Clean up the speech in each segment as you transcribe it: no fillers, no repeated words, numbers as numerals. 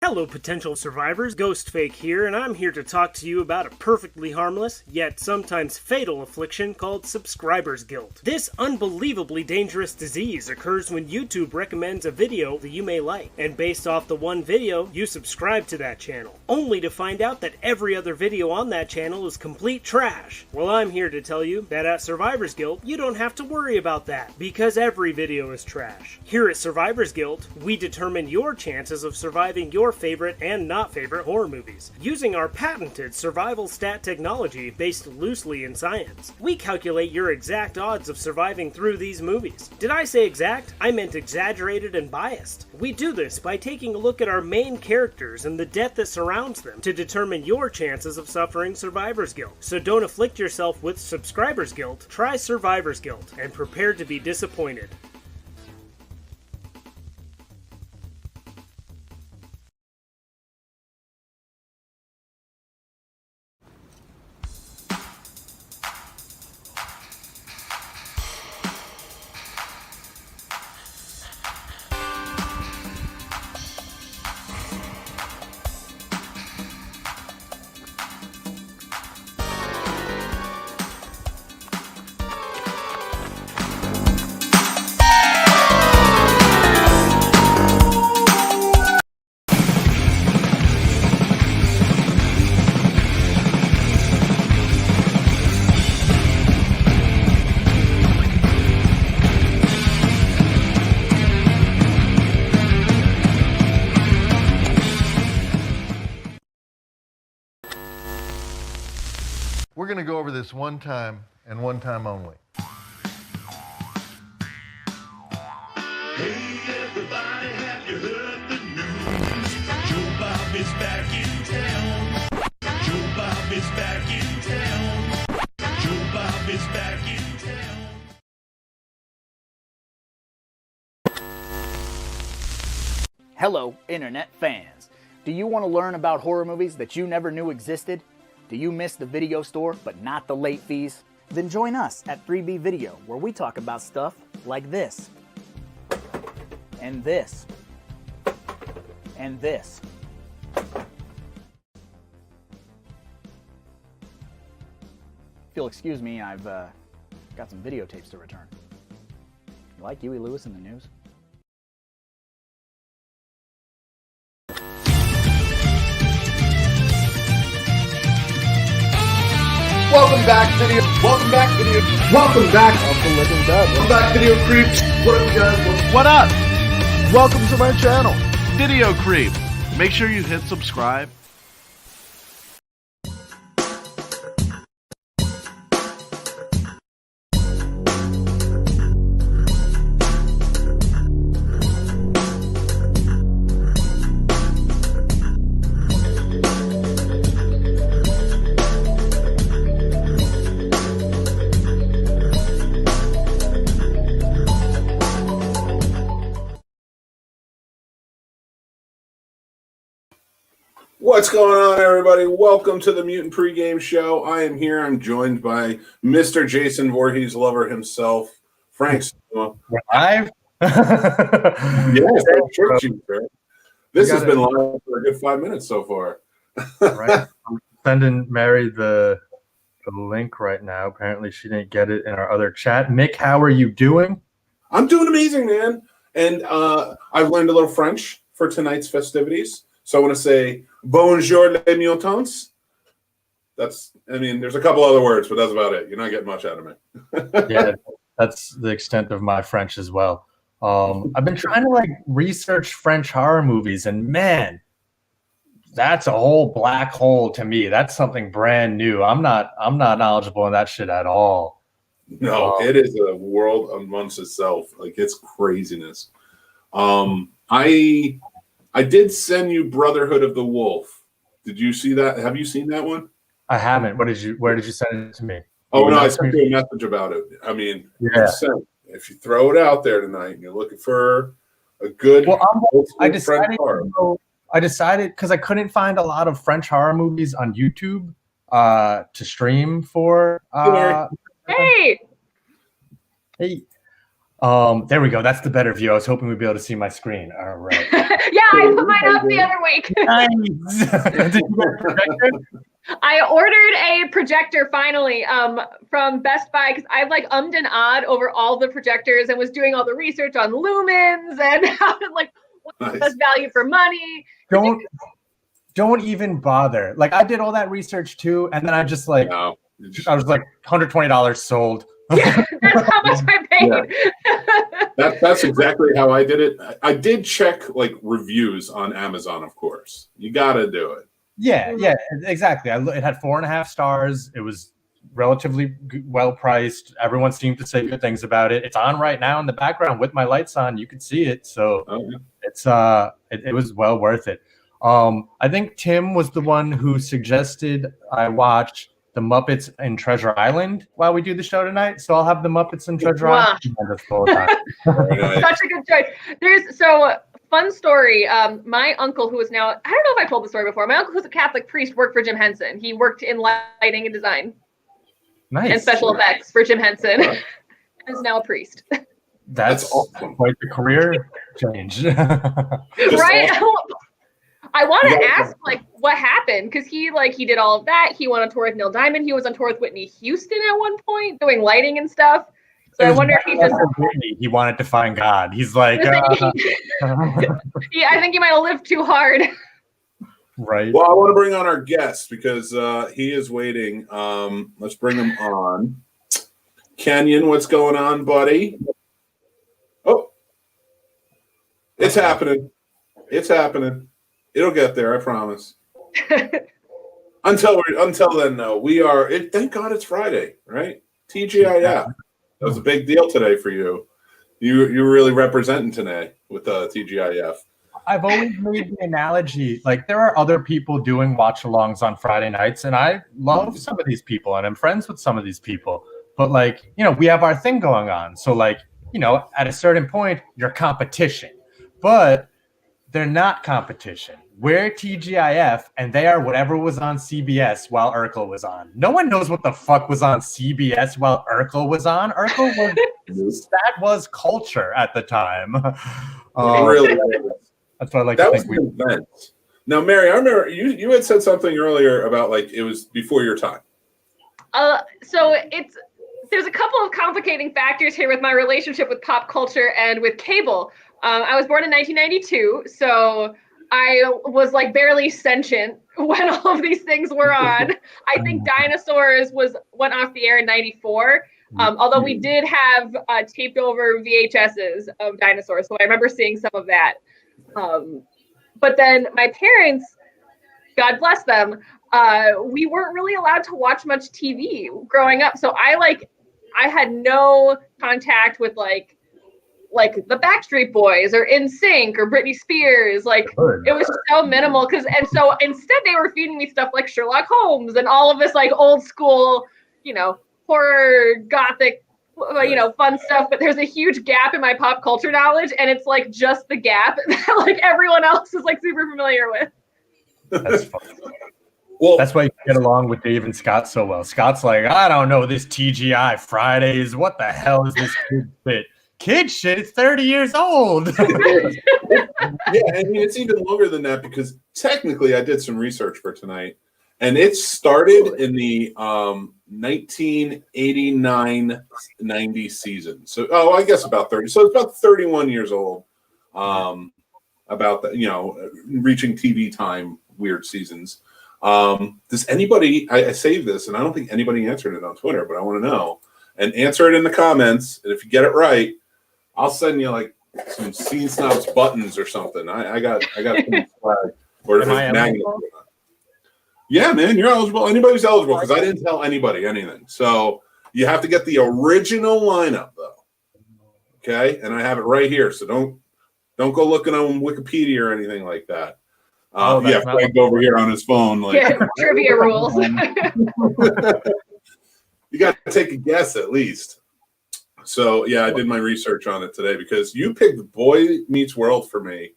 Hello, potential survivors. Ghostfake here, and I'm here to talk to you about a perfectly harmless, yet sometimes fatal affliction called subscriber's guilt. This unbelievably dangerous disease occurs when YouTube recommends a video that you may like, and based off the one video, you subscribe to that channel, only to find out that every other video on that channel is complete trash. Well, I'm here to tell you that at Survivor's Guilt, you don't have to worry about that, because every video is trash. Here at Survivor's Guilt, we determine your chances of surviving your favorite and not favorite horror movies, using our patented survival stat technology based loosely in science. We calculate your exact odds of surviving through these movies. Did I say exact? I meant exaggerated and biased. We do this by taking a look at our main characters and the death that surrounds them to determine your chances of suffering survivor's guilt. So don't afflict yourself with subscriber's guilt, try survivor's guilt, and prepare to be disappointed. We're going to go over this one time and one time only. Hey everybody, have you heard the news? Joe Bob is back in town. Joe Bob is back in town. Joe Bob is back in town. Hello, internet fans. Do you want to learn about horror movies that you never knew existed? Do you miss the video store, but not the late fees? Then join us at 3B Video, where we talk about stuff like this, and this, and this. If you'll excuse me, I've got some videotapes to return. You like Huey Lewis in the news? Welcome back, video. Welcome back, video. Welcome back, Uncle Living Dub. welcome back, video creeps. What up, guys? What up? Welcome to my channel, Video Creep. Make sure you hit subscribe. What's going on, everybody? Welcome to the Mutant Pregame Show. I am here. I'm joined by Mr. Jason Voorhees, lover himself, Frank. Live? Yes, I tricked you, sir. This has been live for a good 5 minutes so far. Right. I'm sending Mary the link right now. Apparently she didn't get it in our other chat. Mick, how are you doing? I'm doing amazing, man. And I've learned a little French for tonight's festivities. So I want to say, bonjour les mutants. There's a couple other words, but that's about it. You're not getting much out of me. Yeah, that's the extent of my French as well. I've been trying to research French horror movies, and man, that's a whole black hole to me. That's something brand new. I'm not knowledgeable in that shit at all. No, it is a world amongst itself. It's craziness. I did send you Brotherhood of the Wolf. Did you see that? Have you seen that one? I haven't. Where did you send it to me? Oh, no, I sent you a message about it. Yeah. If you throw it out there tonight and you're looking for a good I decided because I couldn't find a lot of French horror movies on YouTube to stream for. Hey. There we go. That's the better view. I was hoping we'd be able to see my screen. All right. Yeah, I put mine up the other week. Nice. Did you get a projector? I ordered a projector finally from Best Buy because I've like ummed and ahhed over all the projectors and was doing all the research on lumens and how like what's the best value for money. Don't even bother. Like I did all that research too, and then I just like I was like $120 sold. Yeah, that's how much I paid. Yeah. That's exactly how I did it. I did check like reviews on Amazon, of course. You got to do it. Yeah, exactly. It had 4.5 stars. It was relatively well priced. Everyone seemed to say good things about it. It's on right now in the background with my lights on. You can see it, so it was well worth it. I think Tim was the one who suggested I watch the Muppets in Treasure Island while we do the show tonight. So I'll have the Muppets in Treasure Island. Such a good choice. Fun story. My uncle, who is now, I don't know if I told the story before. My uncle, who's a Catholic priest, worked for Jim Henson. He worked in lighting and design. Nice. And special effects for Jim Henson. And is now a priest. That's awesome. Quite the career change. Right? I want to ask, like, what happened? Because he did all of that. He went on tour with Neil Diamond. He was on tour with Whitney Houston at one point, doing lighting and stuff. So I wonder if he wanted to find God. He's like, yeah, I think he might have lived too hard. Right. Well, I want to bring on our guest because he is waiting. Let's bring him on. Kenyon, what's going on, buddy? Oh, it's happening. It's happening. It'll get there, I promise. Until then, though, we are. Thank God it's Friday, right? TGIF. That was a big deal today for you. You're really representing today with TGIF. I've always made the analogy, like there are other people doing watch-alongs on Friday nights, and I love some of these people, and I'm friends with some of these people. But like, we have our thing going on. So like, at a certain point, you're competition. But they're not competition. We're TGIF, and they are whatever was on CBS while Urkel was on. No one knows what the fuck was on CBS while Urkel was on. Urkel was that was culture at the time. Really, that's what I like that to think. Was an event. Now, Mary, I remember you had said something earlier about like it was before your time. So there's a couple of complicating factors here with my relationship with pop culture and with cable. I was born in 1992, so I was like barely sentient when all of these things were on. I think Dinosaurs went off the air in 94, although we did have taped over VHSs of Dinosaurs, so I remember seeing some of that. But then my parents, God bless them, we weren't really allowed to watch much TV growing up, so I had no contact with like the Backstreet Boys or NSYNC or Britney Spears. Like it was so minimal so instead they were feeding me stuff like Sherlock Holmes and all of this like old school, horror, gothic, fun stuff. But there's a huge gap in my pop culture knowledge, and it's like just the gap that like everyone else is like super familiar with. That's funny. Well, that's why you get along with Dave and Scott so well. Scott's like, I don't know this TGI Fridays. What the hell is this kid shit? Kid shit, it's 30 years old. Yeah, I mean, it's even longer than that because technically I did some research for tonight, and it started in the 1989-90 season. So, I guess about 30. So it's about 31 years old. About the, reaching TV time, weird seasons. Does anybody? I saved this, and I don't think anybody answered it on Twitter, but I want to know. And answer it in the comments, and if you get it right, I'll send you like some Scene Snobs buttons or something. I got some flag or magnet. Yeah, man, you're eligible. Anybody's eligible because I didn't tell anybody anything. So you have to get the original lineup though. Okay, and I have it right here. So don't go looking on Wikipedia or anything like that. Frank over here on his phone. Like trivia rules. You got to take a guess at least. So, I did my research on it today because you picked Boy Meets World for me,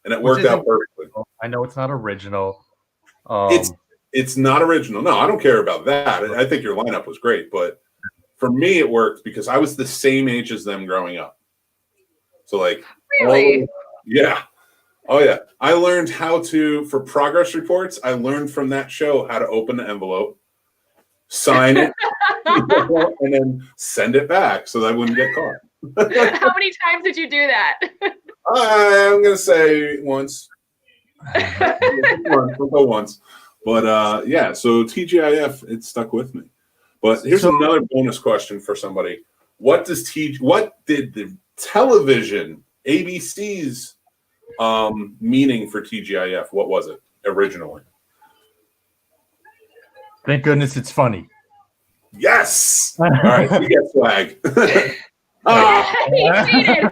and it worked out perfectly. I know it's not original. It's not original. No, I don't care about that. I think your lineup was great, but for me it worked because I was the same age as them growing up. So like, Really? yeah. Oh yeah. I learned how to, for progress reports, I learned from that show how to open the envelope, sign it, and then send it back so that I wouldn't get caught. How many times did you do that? I'm gonna say once. We'll go once. But yeah, so TGIF, it stuck with me. But here's another bonus question for somebody. What did the television ABC's meaning for TGIF? What was it originally? Thank goodness it's funny. Yes. All right, we get swag. He cheated.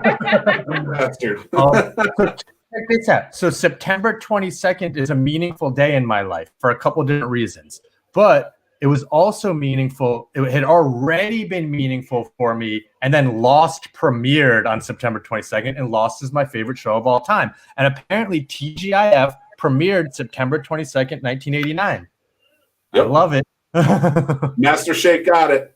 Bastard. Check this out. So September 22nd is a meaningful day in my life for a couple different reasons. But it was also meaningful. It had already been meaningful for me, and then Lost premiered on September 22nd, and Lost is my favorite show of all time. And apparently TGIF premiered September 22nd, 1989. Yep. I love it. Master Shake got it.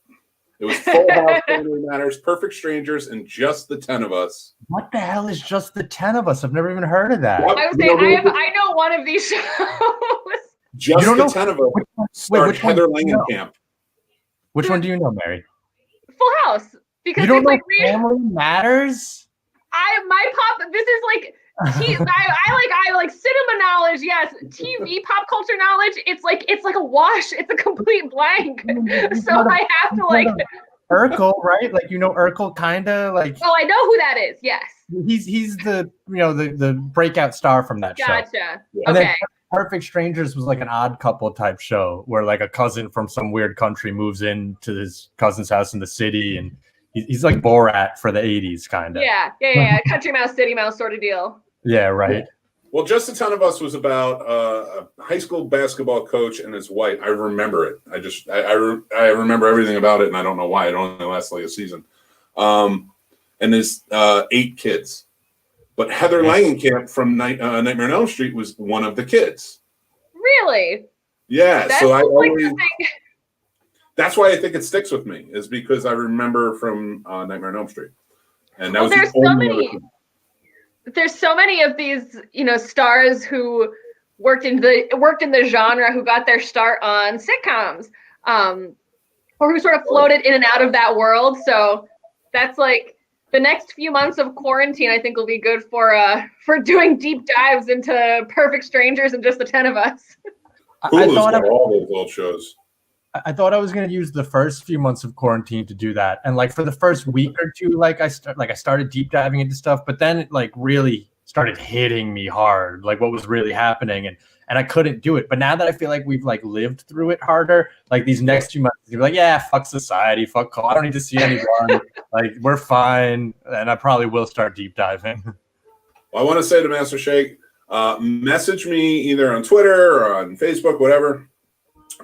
It was Full House, Family Matters, Perfect Strangers, and Just the 10 of Us. What the hell is Just the 10 of Us? I've never even heard of that. Yep. I would say I know one of these shows. Just the 10 of Us starred which one Heather do you know? Langenkamp. Which one do you know, Mary? Full House. Because You don't it's know like Family Matters? my pop. This is like I like cinema knowledge. Yes, TV pop culture knowledge. It's like a wash. It's a complete blank. So I have to like. Urkel, right? Like you know Urkel, kinda like. Oh, I know who that is. Yes. He's the the breakout star from that show. Gotcha. And then Okay. Perfect Strangers was like an Odd Couple type show where like a cousin from some weird country moves into his cousin's house in the city, and he's like Borat for the 80s, kind of. Yeah. Country Mouse, City Mouse sort of deal. Yeah, right. Well, Just the 10 of Us was about a high school basketball coach and his wife. I remember it. I remember everything about it, and I don't know why. It only lasted like a season. And there's 8 kids. But Heather Langenkamp from Nightmare on Elm Street was one of the kids. Really? Yeah. That's So I like always, the thing. that's why I think it sticks with me, is because I remember from Nightmare on Elm Street. And that Well, was the only other thing. There's so many of these, stars who worked in the genre who got their start on sitcoms, or who sort of floated in and out of that world. So that's like the next few months of quarantine, I think will be good for doing deep dives into Perfect Strangers and Just the 10 of Us. Hulu's got all those old shows. I thought I was gonna use the first few months of quarantine to do that, and like for the first week or two, like I started deep diving into stuff, but then it like really started hitting me hard, like what was really happening, and I couldn't do it. But now that I feel like we've like lived through it harder, like these next few months, you're like, yeah, fuck society, fuck call. I don't need to see anyone. Like we're fine, and I probably will start deep diving. Well, I want to say to Master Shake, message me either on Twitter or on Facebook, whatever.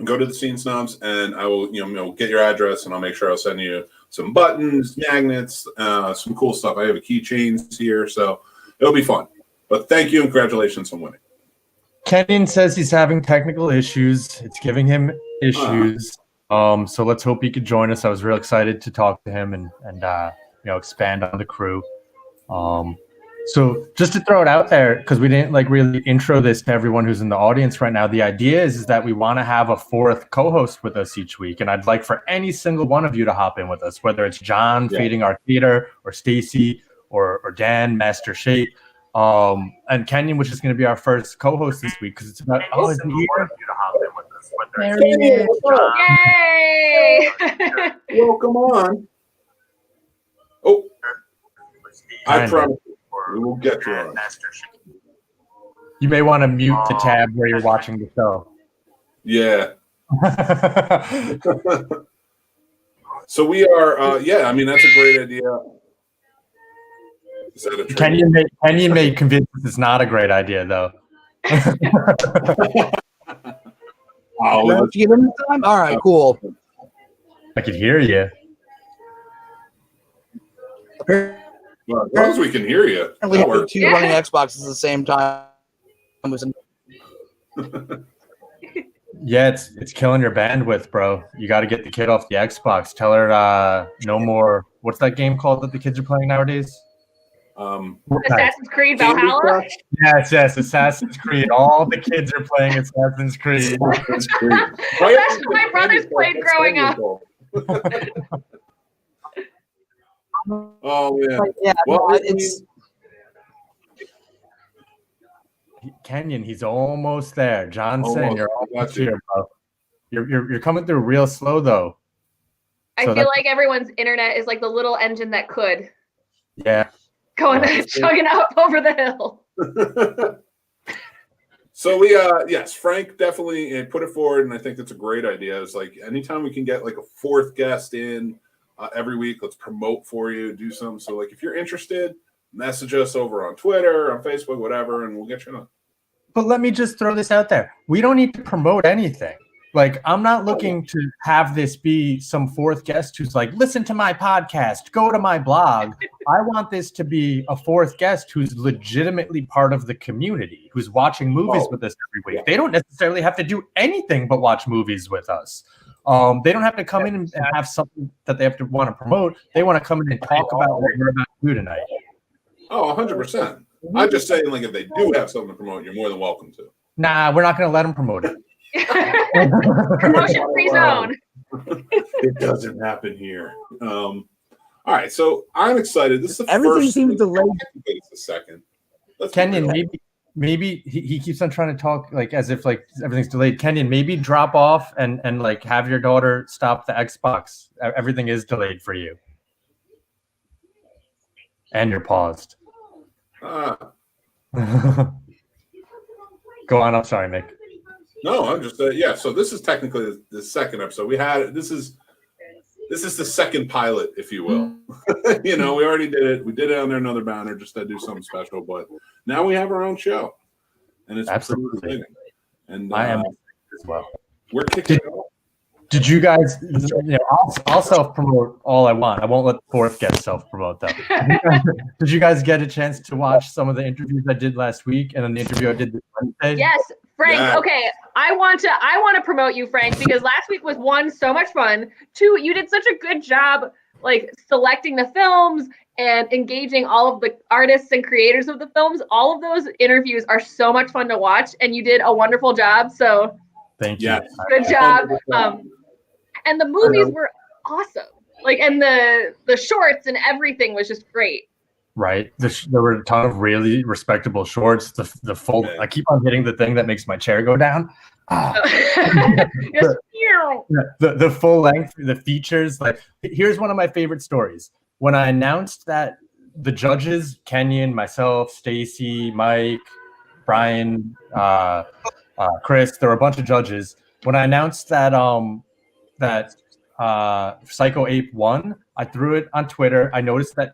Go to the Scene Snobs, and I will, get your address, and I'll make sure I'll send you some buttons, magnets, some cool stuff. I have a keychains here, so it'll be fun. But thank you and congratulations on winning. Kenyon says he's having technical issues. It's giving him issues. So let's hope he could join us. I was real excited to talk to him and expand on the crew. So just to throw it out there, because we didn't like really intro this to everyone who's in the audience right now, the idea is that we want to have a 4th co-host with us each week. And I'd like for any single one of you to hop in with us, whether it's John, Fading Our Theater, or Stacy, or Dan, Master Shake, and Kenyon, which is going to be our first co-host this week, because it's about There he is. Yay! Welcome on. Oh, I Kinda. promise we will get to it. You may want to mute the tab where you're watching the show. Yeah. So we are, I mean, that's a great idea. Is that a trade? Kenyon may convince us it's not a great idea, though. Oh, Give him the time. All right, cool. I could hear you. well, as long as we can hear you. Apparently, That have works. two running Xboxes at the same time. Yeah, it's killing your bandwidth, bro. You got to get the kid off the Xbox. Tell her no more. What's that game called that the kids are playing nowadays? Assassin's Creed Candy Valhalla. Crush? Yes, Assassin's Creed. All the kids are playing Assassin's Creed. Assassin's Creed. That's what my brothers played growing up. Oh man. Yeah, Well, no, I it's Kenyon, he's almost there. Johnson, Almost. you're I got almost you. here, bro. You're coming through real slow though. I So feel that's- like everyone's internet is like the little engine that could Yeah. going chugging up over the hill. So we yes, Frank definitely put it forward, and I think it's a great idea. It's like anytime we can get like a fourth guest in every week, let's promote for you, do something. So like if you're interested, message us over on Twitter, on Facebook, whatever, and we'll get you on. But let me just throw this out there. We don't need to promote anything. Like, I'm not looking to have this be some fourth guest who's like, listen to my podcast, go to my blog. I want this to be a fourth guest who's legitimately part of the community, who's watching movies with us every week. They don't necessarily have to do anything but watch movies with us. They don't have to come in and have something that they have to want to promote. They want to come in and talk about what we're about to do tonight. Oh, 100%. I'm just saying, like, if they do have something to promote, you're more than welcome to. Nah, we're not going to let them promote it. Promotion free zone. It doesn't happen here. All right, so I'm excited. This is the everything first. seems delayed. It's the second. Let's be Kenyon, real. maybe he keeps on trying to talk like as if like everything's delayed. Kenyon, maybe drop off and like have your daughter stop the Xbox. Everything is delayed for you. And you're paused. Go on. I'm sorry, Mick. No, I'm just yeah. So this is technically the second episode. We had this is the second pilot, if you will. You know, we already did it. We did it under another banner just to do something special, but now we have our own show, and it's Absolutely. pretty exciting. And I am as well. we're kicking it off. Did you guys? You know, I'll self promote all I want. I won't let the fourth guest self promote though. Did you guys get a chance to watch some of the interviews I did last week and then the interview I did this Wednesday? Yes, Frank. Yeah. Okay, I want to promote you, Frank, because last week was one, so much fun. Two, you did such a good job, like selecting the films and engaging all of the artists and creators of the films. All of those interviews are so much fun to watch, and you did a wonderful job. So, Thank you. Yes. good job. And the movies were awesome. Like, and the shorts and everything was just great. Right. There were a ton of really respectable shorts. The full. I keep on hitting the thing that makes my chair go down. Just, The full length, the features. Like, here's one of my favorite stories. When I announced that the judges, Kenyon, myself, Stacy, Mike, Brian, Chris, there were a bunch of judges. When I announced that Psycho Ape won, I threw it on Twitter. I noticed that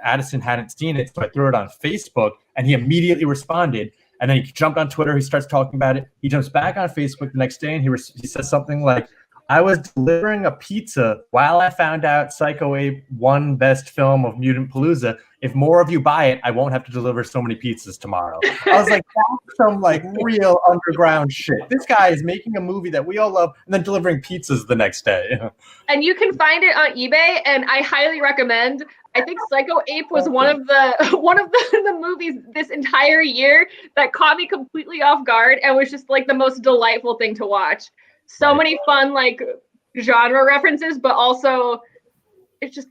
Addison hadn't seen it, so I threw it on Facebook, and he immediately responded. And then he jumped on Twitter. He starts talking about it. He jumps back on Facebook the next day, and he says something like, I was delivering a pizza while I found out Psycho Ape won Best Film of Mutant Palooza. If more of you buy it, I won't have to deliver so many pizzas tomorrow. I was like, that's some like real underground shit. This guy is making a movie that we all love and then delivering pizzas the next day. and you can find it on eBay, and I highly recommend. I think Psycho Ape was one of the movies this entire year that caught me completely off guard and was just like the most delightful thing to watch. So many fun like genre references, but also it's just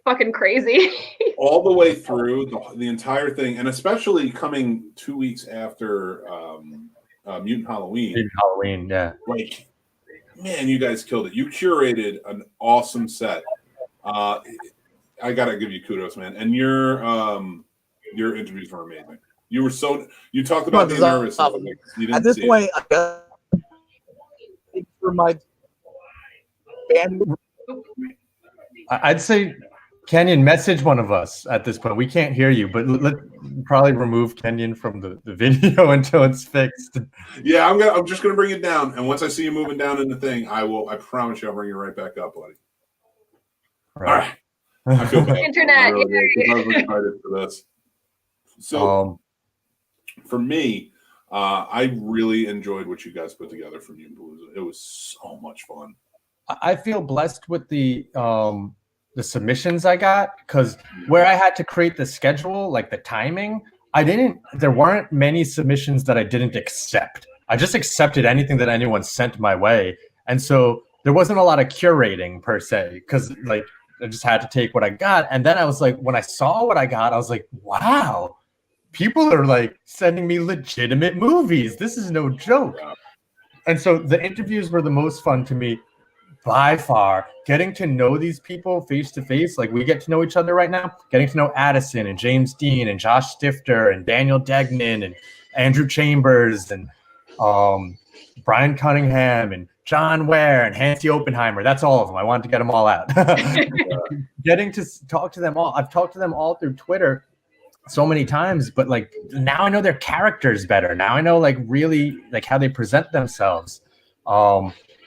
fucking crazy. All the way through the entire thing, and especially coming 2 weeks after Mutant Halloween. Mutant Halloween, yeah. Like, man, you guys killed it. You curated an awesome set. I gotta give you kudos, man. And your interviews were amazing. You talked about being nervous. At this point, I got for my band. I'd say, Kenyon, message one of us at this point. We can't hear you, but let's probably remove Kenyon from the video until it's fixed. Yeah, I'm just gonna bring it down, and once I see you moving down in the thing, I promise you I'll bring you right back up, buddy. All right. I feel bad. Internet. I was excited for this. So for me, I really enjoyed what you guys put together for Mutant Palooza. It was so much fun. I feel blessed with the the submissions I got, because where I had to create the schedule, like the timing, there weren't many submissions that I didn't accept. I just accepted anything that anyone sent my way. And so there wasn't a lot of curating per se, because like I just had to take what I got. And then I was like, when I saw what I got, I was like, wow, people are like sending me legitimate movies. This is no joke. And so the interviews were the most fun to me by far. Getting to know these people face to face, like we get to know each other right now, getting to know Addison and James Dean and Josh Stifter and Daniel Degnan and Andrew Chambers and Brian Cunningham and John Ware and Hansi Oppenheimer. That's all of them. I wanted to get them all out. Getting to talk to them all. I've talked to them all through Twitter so many times, but like now I know their characters better. Now I know like really like how they present themselves.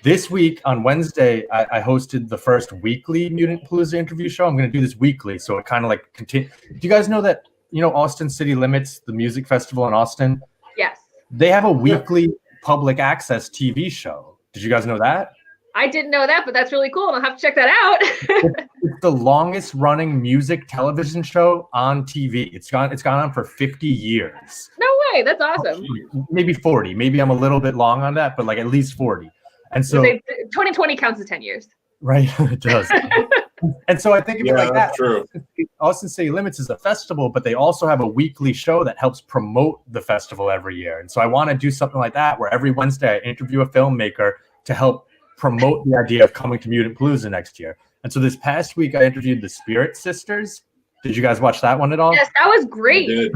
This week on Wednesday, I hosted the first weekly Mutant Palooza interview show. I'm going to do this weekly, so it kind of like continue. Do you guys know that, you know, Austin City Limits, the music festival in Austin? Yes. They have a weekly public access TV show. Did you guys know that? I didn't know that, but that's really cool, and I'll have to check that out. It's the longest running music television show on TV. It's gone on for 50 years. No way, that's awesome. Maybe 40. Maybe I'm a little bit long on that, but like at least 40. And so 2020 counts as 10 years. Right, it does. And so I think of it like that. True. Austin City Limits is a festival, but they also have a weekly show that helps promote the festival every year. And so I want to do something like that, where every Wednesday I interview a filmmaker to help promote the idea of coming to Mutant Palooza next year. And so this past week I interviewed the Spirit Sisters. Did you guys watch that one at all? Yes, that was great.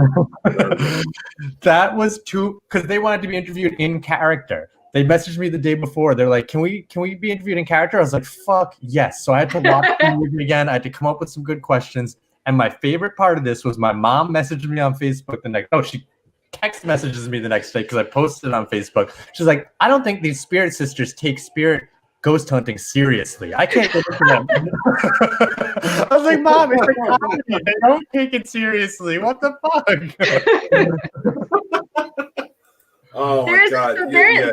That was because they wanted to be interviewed in character. They messaged me the day before. They're like, can we be interviewed in character? I was like, fuck yes. So I had to watch the movie again. I had to come up with some good questions. And my favorite part of this was my mom messaged me on Facebook she text messages me the next day because I posted it on Facebook. She's like, I don't think these Spirit Sisters take spirit ghost hunting seriously. I can't get into that. I was like, Mom, it's a comedy. They don't take it seriously. What the fuck? Oh my God. So their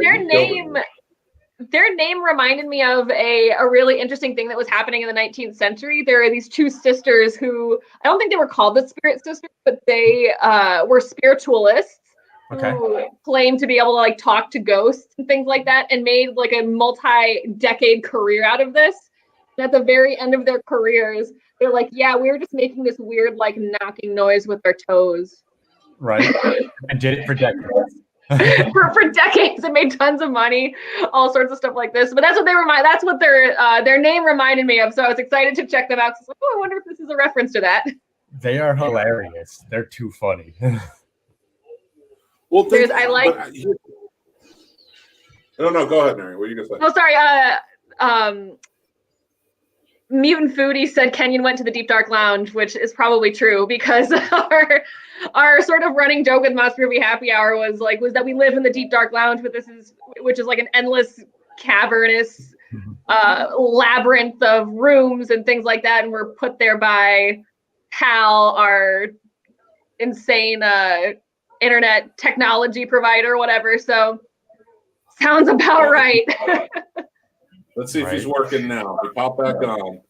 name reminded me of a really interesting thing that was happening in the 19th century. There are these two sisters who, I don't think they were called the Spirit Sisters, but they were spiritualists who claimed to be able to like talk to ghosts and things like that, and made like a multi-decade career out of this. And at the very end of their careers, they're like, yeah, we were just making this weird like knocking noise with our toes. Right. And did it for decades. for decades, and made tons of money, all sorts of stuff like this. But that's what that's what their name reminded me of. So I was excited to check them out. So I was like, oh, I wonder if this is a reference to that. They are hilarious. They're too funny. Well, no, go ahead, Mary. What are you gonna say? Oh, sorry. Mutant Foodie said Kenyon went to the Deep Dark Lounge, which is probably true, because our sort of running joke with Monster Movie Happy Hour was that we live in the Deep Dark Lounge, which is like an endless cavernous labyrinth of rooms and things like that, and we're put there by Hal, our insane internet technology provider, whatever. So sounds about right. Let's see if he's working now. We pop back on.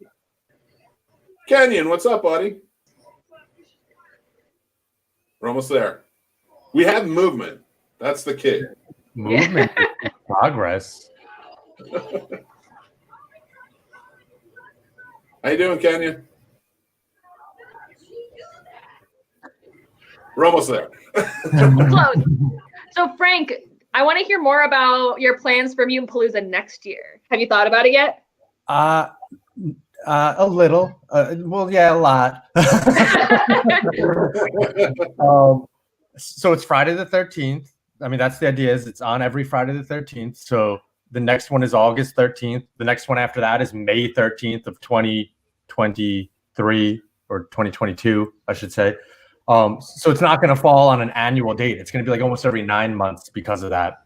Kenyon, what's up, buddy? We're almost there. We have movement. That's the key. Movement is progress. How you doing, Kenyon? We're almost there. Close. So, Frank, I want to hear more about your plans for Mutant Palooza next year. Have you thought about it yet? A little. Well, yeah, a lot. So it's Friday the 13th. I mean, that's the idea, is it's on every Friday the 13th. So the next one is August 13th. The next one after that is May 13th of 2023 or 2022, I should say. So it's not going to fall on an annual date. It's going to be like almost every 9 months because of that.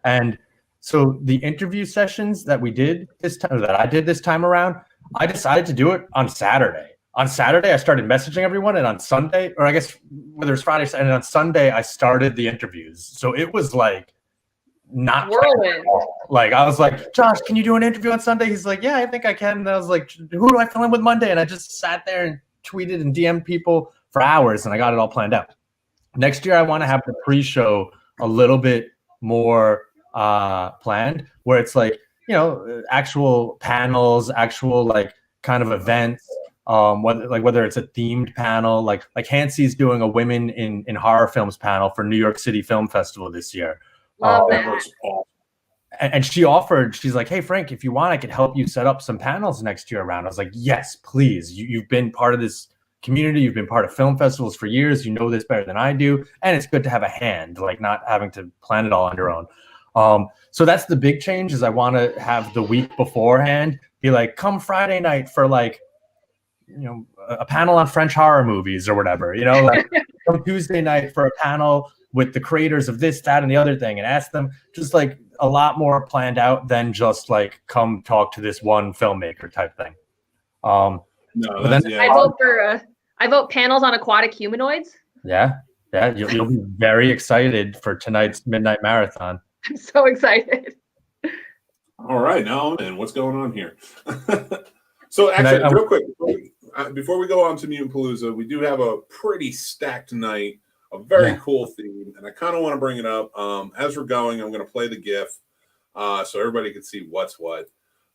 And so the interview sessions that we did this time, that I did this time around, I decided to do it on Saturday. On Saturday, I started messaging everyone, and on Sunday, or I guess whether it's Friday, and on Sunday, I started the interviews. So it was like not Whirlwind. like I was like, Josh, can you do an interview on Sunday? He's like, yeah, I think I can. And I was like, who do I fill in with Monday? And I just sat there and tweeted and DM'd people for hours, and I got it all planned out. Next year, I want to have the pre-show a little bit more planned, where it's like, you know, actual panels, actual like kind of events. Whether it's a themed panel, like Hansy's doing a women in horror films panel for New York City Film Festival this year. Love that. That looks awesome. And she offered, she's like, hey, Frank, if you want, I could help you set up some panels next year around. I was like, yes, please. You've been part of this community. You've been part of film festivals for years. You know this better than I do. And it's good to have a hand, like not having to plan it all on your own. So that's the big change, is I want to have the week beforehand be like, come Friday night for like, you know, a panel on French horror movies or whatever, you know, like come Tuesday night for a panel with the creators of this, that, and the other thing, and ask them, just like a lot more planned out than just like come talk to this one filmmaker type thing. I vote panels on aquatic humanoids. Yeah, you'll be very excited for tonight's midnight marathon. I'm so excited. All right, now, and what's going on here? So actually, real quick, before we go on to Mutant Palooza, we do have a pretty stacked night, a very cool theme, and I kind of want to bring it up. As we're going, I'm going to play the GIF so everybody can see what's what.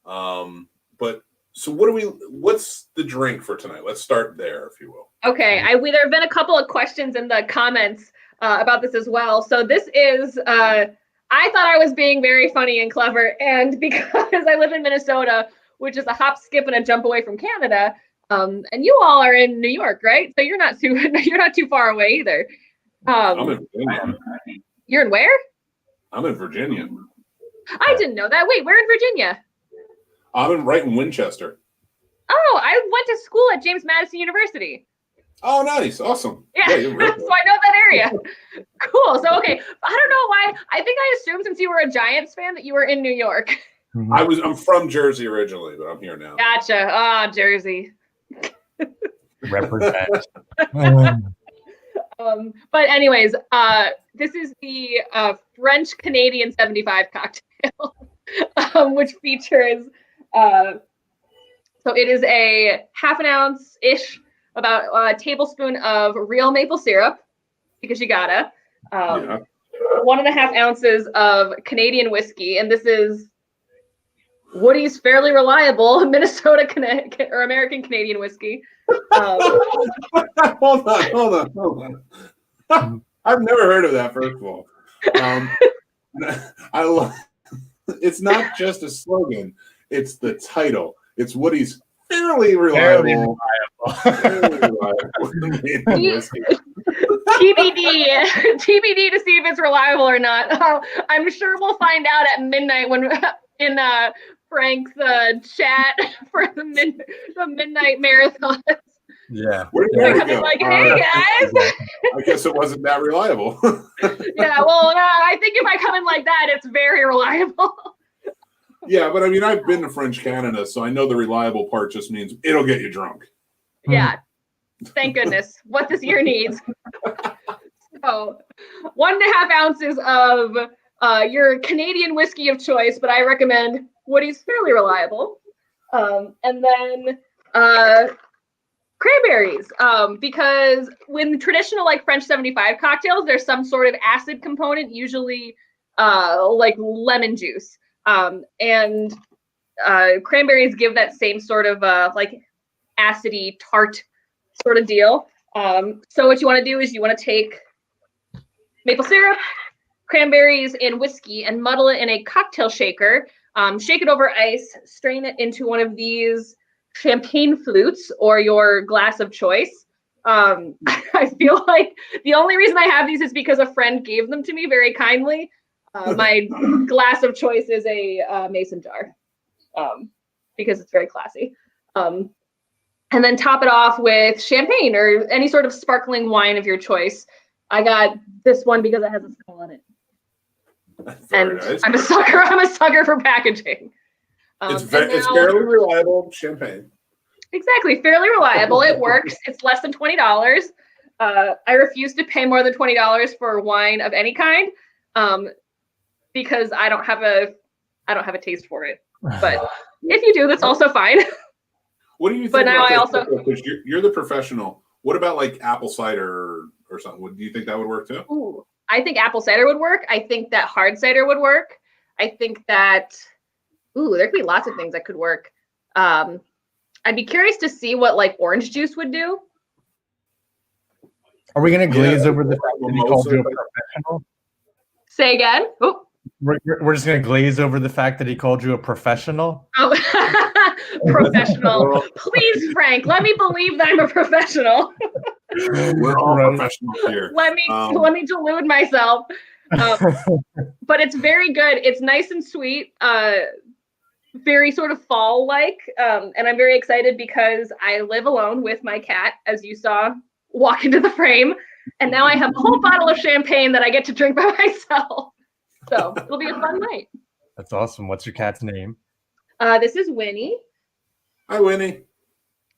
But so what's the drink for tonight? Let's start there, if you will. Okay, there have been a couple of questions in the comments about this as well. So this is, I thought I was being very funny and clever, and because I live in Minnesota, which is a hop, skip, and a jump away from Canada, and you all are in New York, right? So you're not too far away either. I'm in Virginia. You're in where? I'm in Virginia. I didn't know that. Wait, where in Virginia? I'm right in Winchester. Oh, I went to school at James Madison University. Oh, nice. Awesome. Yeah, you're right. so I know that area. Cool. So, okay. I don't know why. I think I assumed since you were a Giants fan that you were in New York. I'm from Jersey originally, but I'm here now. Gotcha. Ah, Jersey. Represent. But anyways, this is the French Canadian 75 cocktail, which features, so it is a half an ounce-ish, about a tablespoon of real maple syrup, because you gotta, 1.5 ounces of Canadian whiskey, and this is Woody's Fairly Reliable Minnesota or American Canadian whiskey. Hold on. I've never heard of that, first of all. I love. It's not just a slogan; it's the title. It's Woody's Fairly Reliable. Fairly reliable. TBD to see if it's reliable or not. I'm sure we'll find out at midnight when in Frank's chat for the midnight marathon. Yeah. Where did Mary go? Like, hey guys. I guess it wasn't that reliable. Yeah, well, I think if I come in like that, it's very reliable. Yeah, but I mean, I've been to French Canada, so I know the reliable part just means it'll get you drunk. Yeah. Thank goodness. What this year needs. So 1.5 ounces of your Canadian whiskey of choice, but I recommend Woody's Fairly Reliable. And then cranberries, because when traditional like French 75 cocktails, there's some sort of acid component, usually like lemon juice. And cranberries give that same sort of like acidy tart sort of deal. So what you want to do is you want to take maple syrup, cranberries, and whiskey and muddle it in a cocktail shaker. Shake it over ice, strain it into one of these champagne flutes or your glass of choice. I feel like the only reason I have these is because a friend gave them to me very kindly. My glass of choice is a mason jar because it's very classy. And then top it off with champagne or any sort of sparkling wine of your choice. I got this one because it has a skull on it. And nice. I'm a sucker for packaging. It's fairly reliable champagne. Exactly, fairly reliable. It works. It's less than $20. I refuse to pay more than $20 for wine of any kind, because I don't have a taste for it. But if you do, that's also fine. What do you think? But now about I this? also- Because you're the professional. What about like apple cider or something? Do you think that would work too? Ooh, I think apple cider would work. I think that hard cider would work. I think that there could be lots of things that could work. I'd be curious to see what like orange juice would do. Are we going to glaze over the fact that he called you a professional? Say again. Oh. We're just going to glaze over the fact that he called you a professional? Oh. Professional. Please, Frank, let me believe that I'm a professional. We're all professionals here. Let me delude myself. But it's very good. It's nice and sweet. Very sort of fall-like. And I'm very excited because I live alone with my cat, as you saw walk into the frame. And now I have a whole bottle of champagne that I get to drink by myself. So it'll be a fun night. That's awesome. What's your cat's name? This is Winnie. Hi, Winnie.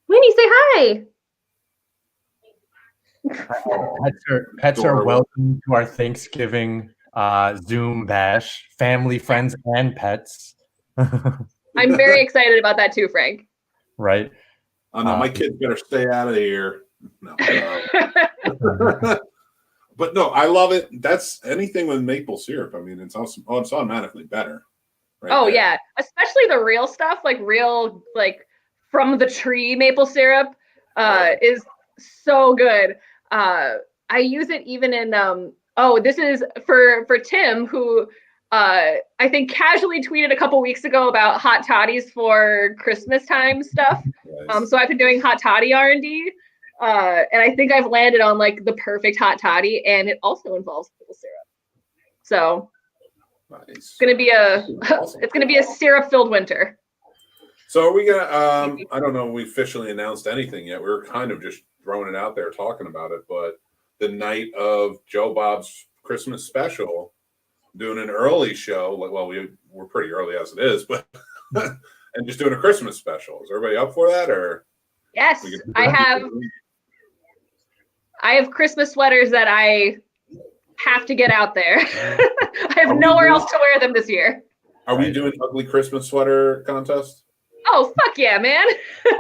Winnie, say hi. Pets are welcome to our Thanksgiving Zoom bash. Family, friends, and pets. I'm very excited about that too, Frank. Right. Oh no, my kids better stay out of here. No. But no, I love it. That's anything with maple syrup. I mean, it's awesome. Oh, it's automatically better. Right yeah, especially the real stuff, like real, like from the tree maple syrup, is so good. I use it even in this is for Tim, who I think casually tweeted a couple weeks ago about hot toddies for Christmas time stuff. Nice. So I've been doing hot toddy R&D. And I think I've landed on like the perfect hot toddy, and it also involves maple syrup. So nice. It's gonna be a syrup-filled winter. So are we gonna? I don't know. We officially announced anything yet. We were kind of just throwing it out there, talking about it. But the night of Joe Bob's Christmas special, doing an early show. Well, we're pretty early as it is, but and just doing a Christmas special. Is everybody up for that? Or yes, I have Christmas sweaters that I have to get out there. I have nowhere else to wear them this year. Are we doing ugly Christmas sweater contest? Oh, fuck yeah, man.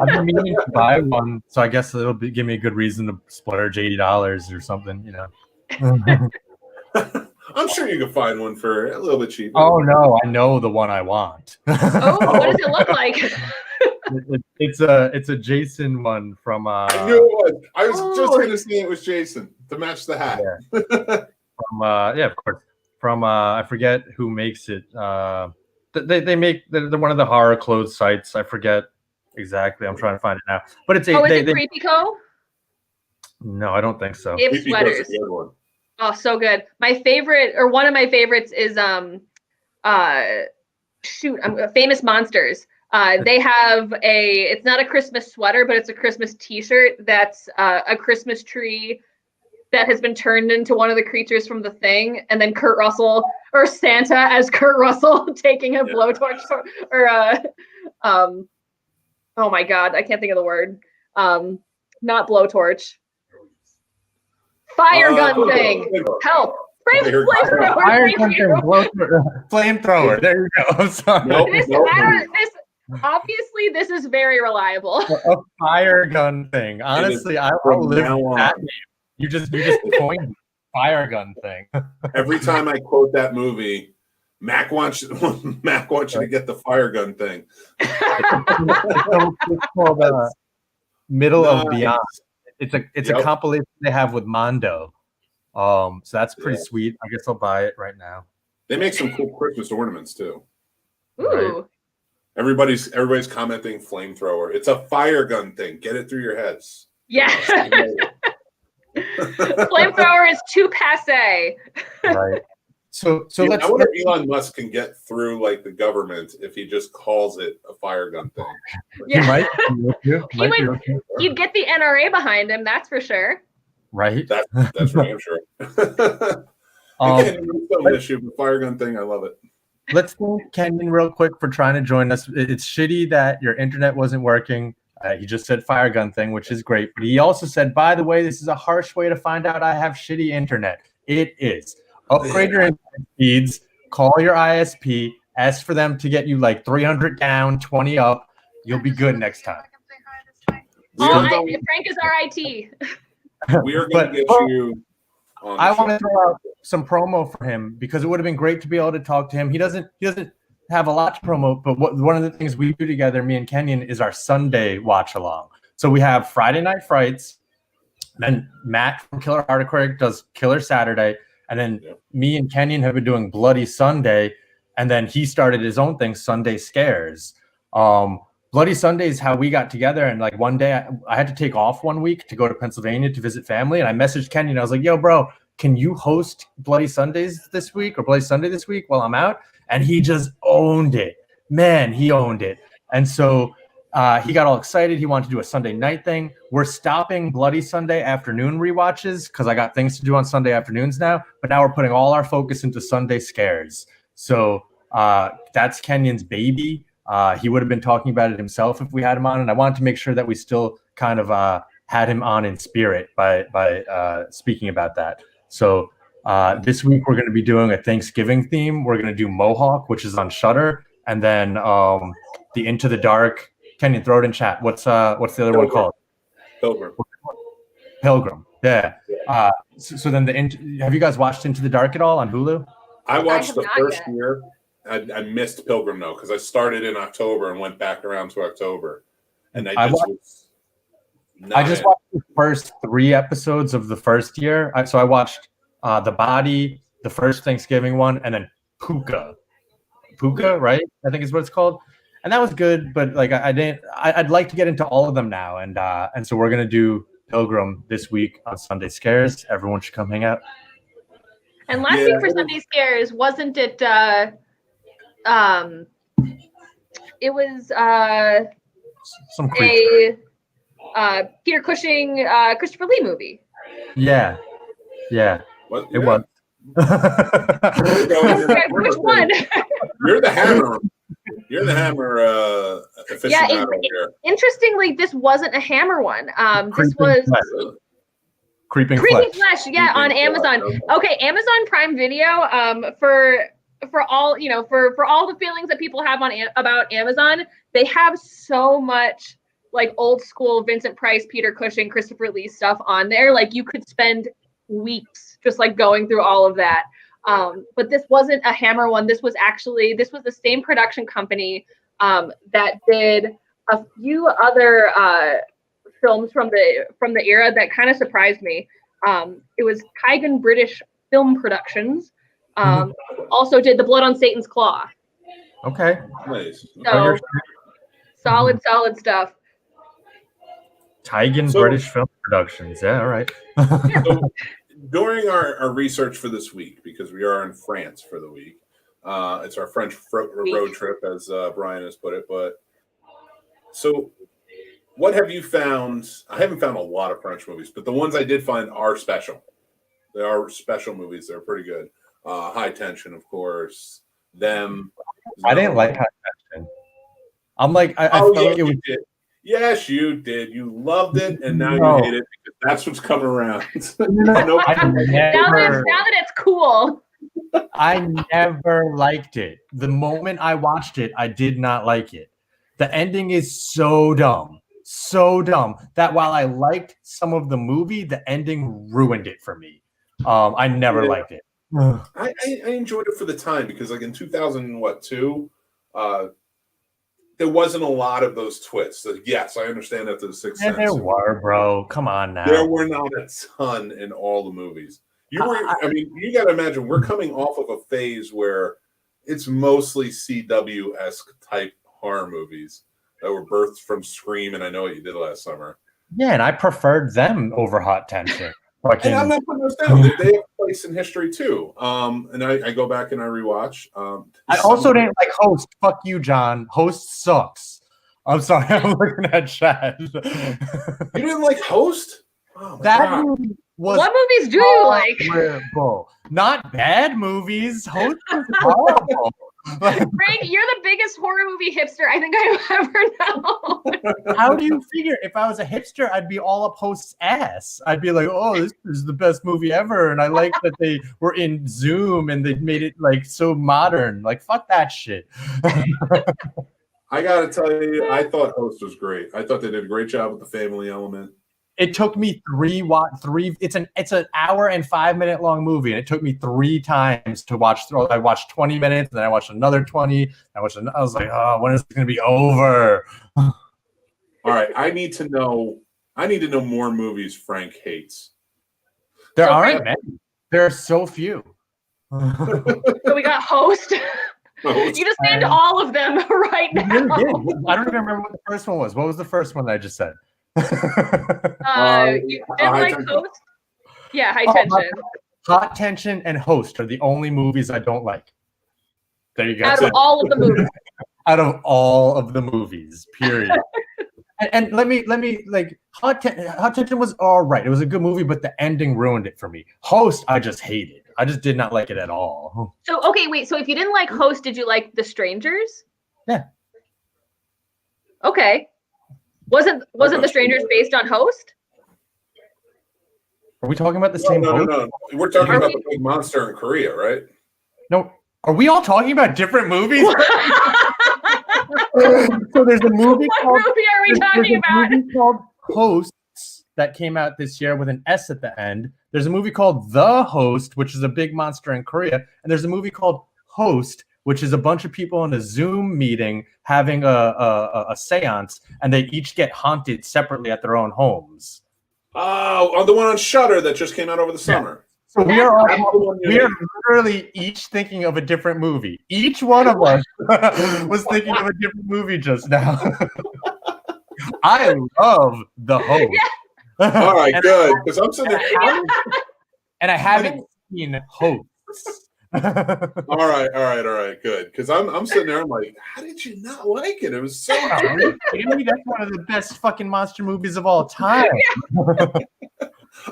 I've been meaning to buy one, so I guess it'll give me a good reason to splurge $80 or something, you know. I'm sure you can find one for a little bit cheaper. Oh, no, I know the one I want. Oh, what does it look like? It's a Jason one from I knew it was. I was just going to say it was Jason to match the hat. Yeah. From of course. From I forget who makes it. They make they're one of the horror clothes sites. I forget exactly. I'm trying to find it now. But it's is it Creepy Co? No, I don't think so. They have sweaters. Oh, so good. My favorite, or one of my favorites, is Famous Monsters. They have it's not a Christmas sweater, but it's a Christmas t-shirt that's a Christmas tree that has been turned into one of the creatures from The Thing, and then Kurt Russell, or Santa as Kurt Russell, taking a blowtorch, oh my God, I can't think of the word. Not blowtorch. Fire gun thing. Help. Flamethrower. There you go. I'm sorry. Obviously, this is very reliable. A fire gun thing. Honestly, I'll live with that name. You just coined fire gun thing. Every time I quote that movie, Mac wants you to get the fire gun thing. It's called Middle of Beyond. It's a compilation they have with Mondo. So that's pretty sweet. I guess I'll buy it right now. They make some cool Christmas ornaments too. Ooh. Right? Everybody's commenting flamethrower. It's a fire gun thing. Get it through your heads. Yeah. Flamethrower is too passe. Right. So I wonder if Elon Musk can get through like the government if he just calls it a fire gun thing. Yeah. He'd get the NRA behind him, that's for sure. Right. That's for damn sure. Again, it's issue, but fire gun thing, I love it. Let's thank Kenyon real quick for trying to join us. It's shitty that your internet wasn't working. He just said fire gun thing, which is great. But he also said, by the way, this is a harsh way to find out I have shitty internet. It is. Upgrade your internet speeds call your ISP, ask for them to get you like 300 down, 20 up. You'll be good next time. Frank is our IT. We are going to get you on the I show. want to throw out some promo for him because it would have been great to be able to talk to him. He doesn't have a lot to promote, but one of the things we do together, me and Kenyon, is our Sunday watch along. So we have Friday Night Frights, then Matt from Killer Heart Aquarium does Killer Saturday, and then me and Kenyon have been doing Bloody Sunday, and then he started his own thing, Sunday Scares. Bloody Sunday is how we got together, and like one day I had to take off 1 week to go to Pennsylvania to visit family, and I messaged Kenyon. I was like, "Yo, bro, can you host Bloody Sundays this week or Bloody Sunday this week while I'm out?" And he just owned it. Man, he owned it. And so he got all excited. He wanted to do a Sunday night thing. We're stopping Bloody Sunday afternoon rewatches because I got things to do on Sunday afternoons now. But now we're putting all our focus into Sunday Scares. So that's Kenyon's baby. He would have been talking about it himself if we had him on. And I wanted to make sure that we still kind of had him on in spirit by speaking about that. So this week we're going to be doing a Thanksgiving theme. We're going to do Mohawk, which is on Shudder, and then the Into the Dark. Kenyon, throw it in chat. What's the other one called? Pilgrim. Yeah. So then have you guys watched Into the Dark at all on Hulu? I watched the first year. I missed Pilgrim though because I started in October and went back around to October, and I just watched the first 3 episodes of the first year. So I watched The Body, the first Thanksgiving one, and then Puka, right? I think is what it's called. And that was good, but like I'd like to get into all of them now, and so we're gonna do Pilgrim this week on Sunday Scares. Everyone should come hang out. And last week for Sunday Scares, wasn't it? It was some Peter Cushing, Christopher Lee movie. Yeah. It was. Which one? You're the Hammer. You're the Hammer aficionado here. Interestingly, this wasn't a Hammer one. This was Creeping Flesh. Yeah, on Amazon. Okay, Amazon Prime Video. For all for all the feelings that people have about Amazon, they have so much like old school Vincent Price, Peter Cushing, Christopher Lee stuff on there. Like you could spend weeks just like going through all of that. But this wasn't a Hammer one. This was the same production company that did a few other films from the era that kind of surprised me. It was Kygan British Film Productions. Also did The Blood on Satan's Claw. Okay. Nice. So solid stuff. Kygan British Film Productions. Yeah, all right. So, during our research for this week, because we are in France for the week, it's our French road trip, as Brian has put it. But so, what have you found? I haven't found a lot of French movies, but the ones I did find are special. They are special movies. They're pretty good. High Tension, of course. Them. I didn't like High Tension. I'm like, I felt like it was. Yes, you did. You loved it, and now you hate it because that's what's coming around. Now that it's cool. I never liked it. The moment I watched it, I did not like it. The ending is so dumb that while I liked some of the movie, the ending ruined it for me. I never liked it. I enjoyed it for the time because, like in 2002, there wasn't a lot of those twists. Yes, I understand that there's Sixth Sense. There were, bro. Come on now. There were not a ton in all the movies. You got to imagine we're coming off of a phase where it's mostly CW-esque type horror movies that were birthed from Scream, and I Know What You Did Last Summer. Yeah, and I preferred them over Hot Tension. And I'm not putting those down. They have a place in history too. And I go back and I rewatch. I also didn't like Host. Fuck you, John. Host sucks. I'm sorry. I'm looking at chat. You didn't like Host? Oh, that movie was what movies do you like? Horrible. Not bad movies. Host was horrible. Frank, you're the biggest horror movie hipster I think I've ever known. How do you figure? If I was a hipster, I'd be all up Host's ass. I'd be like, "Oh, this is the best movie ever," and I like that they were in Zoom and they made it like so modern. Like, fuck that shit. I gotta tell you, I thought Host was great. I thought they did a great job with the family element. It took me three. It's an hour and 5 minute long movie, and it took me 3 times to watch. I watched 20 minutes, and then I watched another 20. I was like, oh, when is it going to be over? All right, I need to know more movies Frank hates. There aren't many. There are so few. So we got Host. You just named all of them right now. I don't even remember what the first one was. What was the first one that I just said? You didn't like Host? Yeah, High Tension. Hot Tension and Host are the only movies I don't like. There you go. Out of all of the movies. Out of all of the movies, period. and let me like Hot Tension was all right. It was a good movie, but the ending ruined it for me. Host, I just hated. I just did not like it at all. So okay, wait. So if you didn't like Host, did you like The Strangers? Yeah. Okay. Wasn't The Strangers based on Host? Are we talking about the same Host? No. We're talking about the big monster in Korea, right? No. Are we all talking about different movies? So there's a movie What movie are we talking about? Movie called Hosts that came out this year with an S at the end. There's a movie called The Host, which is a big monster in Korea. And there's a movie called Host, which is a bunch of people in a Zoom meeting having a seance, and they each get haunted separately at their own homes. Oh, the one on Shudder that just came out over the summer. So we are literally each thinking of a different movie. Each one of us was thinking of a different movie just now. I love The Host. Yeah. All right, good. Because I'm sitting there. And I haven't seen Hosts. All right, good. Because I'm sitting there, I'm like, how did you not like it? It was so good. That's one of the best fucking monster movies of all time.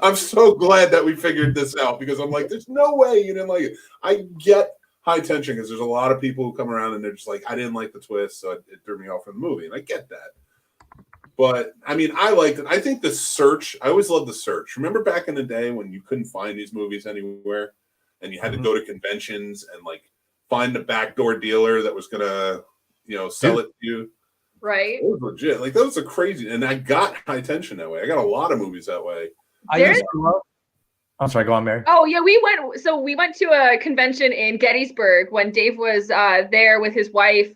I'm so glad that we figured this out because I'm like, there's no way you didn't like it. I get High Tension because there's a lot of people who come around and they're just like, I didn't like the twist, so it threw me off from the movie, and I get that. But I mean, I liked it. I think The Search. I always loved The Search. Remember back in the day when you couldn't find these movies anywhere, and you had to go to conventions and like find a backdoor dealer that was gonna, sell it to you. Right. It was legit. Like that was a crazy. And I got High Tension that way. I got a lot of movies that way. I'm sorry. Go on, Mary. Oh yeah, we went to a convention in Gettysburg when Dave was there with his wife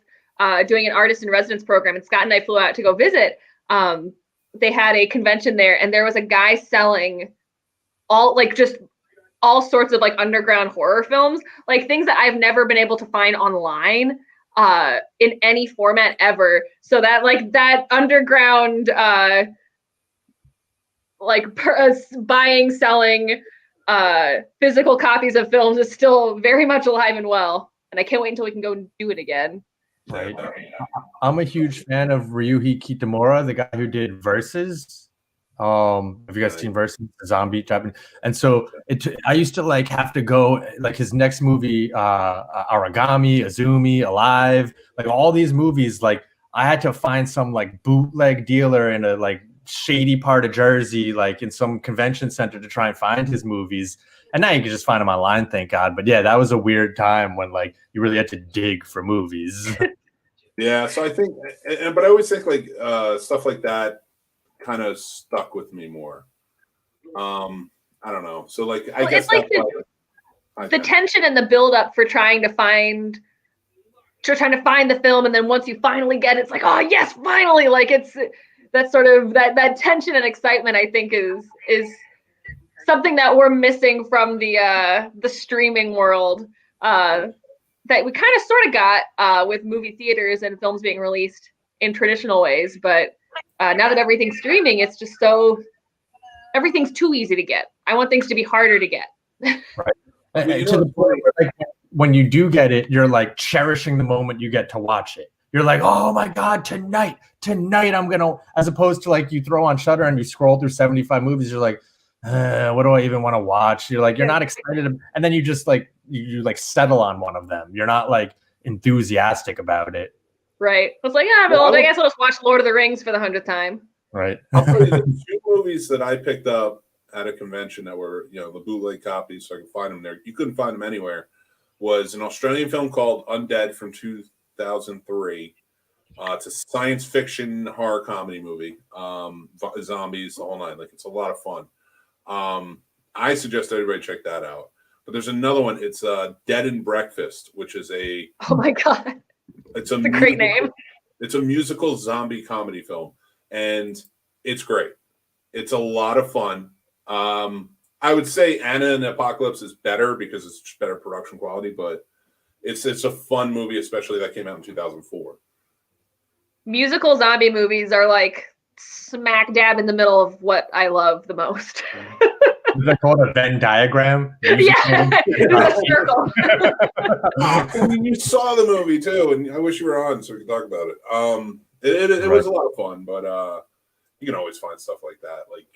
doing an artist in residence program, and Scott and I flew out to go visit. They had a convention there, and there was a guy selling all sorts of like underground horror films, like things that I've never been able to find online in any format ever. So that that underground buying, selling physical copies of films is still very much alive and well. And I can't wait until we can go and do it again. Right. I'm a huge fan of Ryuhei Kitamura, the guy who did Versus. Have you guys seen Versus? The zombie Japanese. And so I used to have to go his next movie, Origami, Azumi, Alive, all these movies. I had to find some bootleg dealer in a shady part of Jersey, in some convention center to try and find his movies. And now you can just find them online, thank God. But yeah, that was a weird time when you really had to dig for movies. Yeah, so I think, but I always think stuff like that kind of stuck with me more. I don't know. So I guess it's the tension and the build up for trying to find the film, and then once you finally get it, it's like, oh yes, finally! It's that sort of that tension and excitement. I think is something that we're missing from the streaming world that we kind of sort of got with movie theaters and films being released in traditional ways, but now that everything's streaming, it's just everything's too easy to get. I want things to be harder to get. Right. And to the point where, when you do get it, you're cherishing the moment you get to watch it. You're like, oh my God, tonight I'm gonna, as opposed to you throw on Shudder and you scroll through 75 movies, you're like, what do I even want to watch? You're not excited, and then you just you settle on one of them. You're not enthusiastic about it. Right. I was like, yeah, well, I guess I'll just watch Lord of the Rings for the 100th time. Right. I'll tell you, the 2 movies that I picked up at a convention that were, the bootleg copies, so I could find them there. You couldn't find them anywhere. Was an Australian film called Undead from 2003. It's a science fiction horror comedy movie. Zombies, the whole nine. Like, it's a lot of fun. I suggest everybody check that out. But there's another one. It's Dead and Breakfast, which is oh my god, it's a great name. It's a musical zombie comedy film, and it's great. It's a lot of fun. I would say Anna and the Apocalypse is better because it's better production quality, but it's a fun movie, especially that came out in 2004. Musical zombie movies are like smack dab in the middle of what I love the most. Is that called a Venn diagram? Yeah, it's a circle. I mean, you saw the movie too, and I wish you were on so we could talk about it. It was a lot of fun, but you can always find stuff like that. Like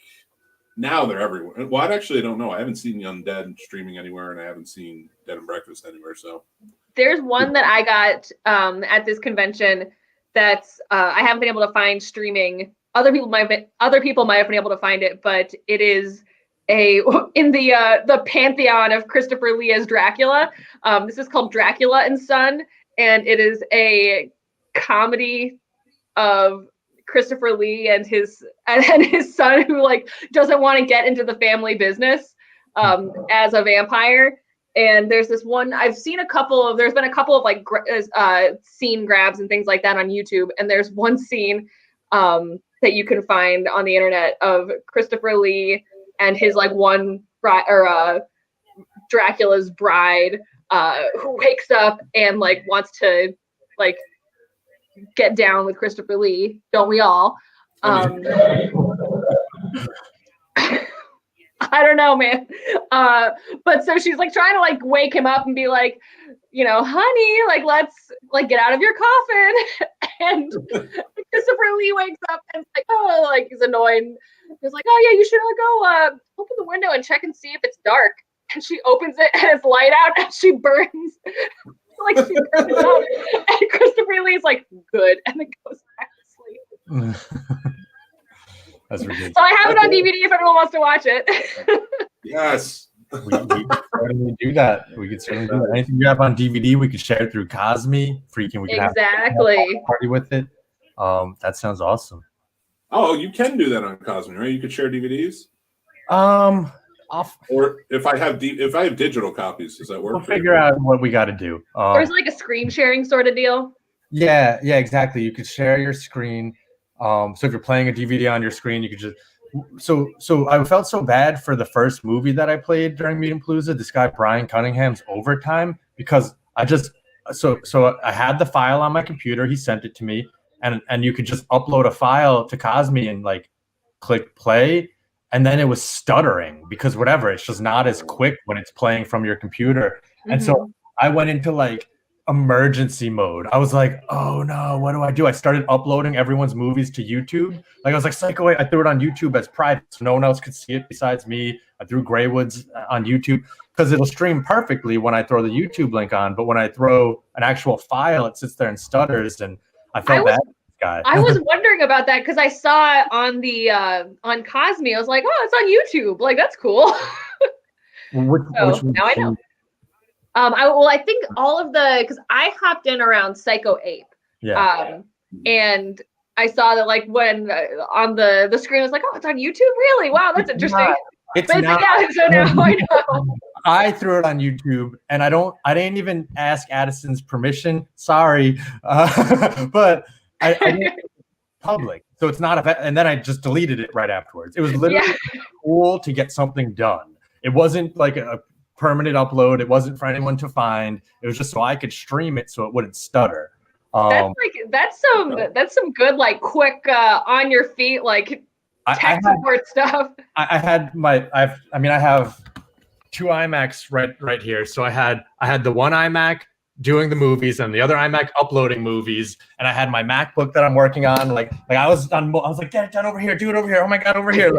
now they're everywhere. Well, I actually don't know. I haven't seen Undead streaming anywhere, and I haven't seen Dead and Breakfast anywhere. So there's one that I got at this convention that's I haven't been able to find streaming. Other people might have been able to find it, but it is in the pantheon of Christopher Lee as Dracula. This is called Dracula and Son, and it is a comedy of Christopher Lee and his son who like doesn't want to get into the family business as a vampire. And there's this one there's been a couple of like scene grabs and things like that on YouTube, and there's one scene that you can find on the internet of Christopher Lee and his like one bride or Dracula's bride who wakes up and like wants to like get down with Christopher Lee. Don't we all? I don't know, man. But so she's like trying to like wake him up and be like, honey, like let's like get out of your coffin. And Christopher Lee wakes up and like, oh, like he's annoyed. He's like, oh yeah, you should go open the window and check and see if it's dark. And she opens it and it's light out and she burns. Like she burns out. And Christopher Lee's like, good, and then goes back to sleep. That's ridiculous. So I have it on DVD if anyone wants to watch it. yes. We could certainly do that. We could certainly do that. Anything you have on DVD, we could share it through Cosme. Freaking, we could exactly have a party with it. That sounds awesome. Oh, you can do that on Cosme, right? You could share DVDs. Or if I have digital copies, does that work? We'll figure out what we got to do. Or is it like a screen sharing sort of deal? Yeah, exactly. You could share your screen. So if you're playing a DVD on your screen, you could just. So I felt so bad for the first movie that I played during Mutant Palooza, this guy Brian Cunningham's Overtime, because I just so I had the file on my computer. He sent it to me, and you could just upload a file to Cosme and like click play, and then it was stuttering because whatever, it's just not as quick when it's playing from your computer. Mm-hmm. And so I went into like emergency mode. I was like, oh no, what do? I started uploading everyone's movies to YouTube. Like I was like, Psycho 8, I threw it on YouTube as private so no one else could see it besides me. I threw Greywood's on YouTube because it'll stream perfectly when I throw the YouTube link on, but when I throw an actual file, it sits there and stutters, and I felt bad for this guy. I was wondering about that because I saw it on the on Cosme. I was like, oh, it's on YouTube. Like that's cool. Which now I know. I think all of because I hopped in around Psycho 8. Yeah. And I saw that like when on the screen, I was like, oh, it's on YouTube? Really? Wow, that's interesting. It's not. So now I know. I threw it on YouTube, and I didn't even ask Addison's permission. Sorry. But I didn't public. So it's not and then I just deleted it right afterwards. It was literally cool to get something done. It wasn't like a permanent upload. It wasn't for anyone to find. It was just so I could stream it so it wouldn't stutter. That's some good like quick on your feet like tech support stuff. I have 2 iMacs right here. So I had the one iMac doing the movies and the other iMac uploading movies, and I had my MacBook that I'm working on. Like I was like, get it done over here, do it over here. Oh my god, over here.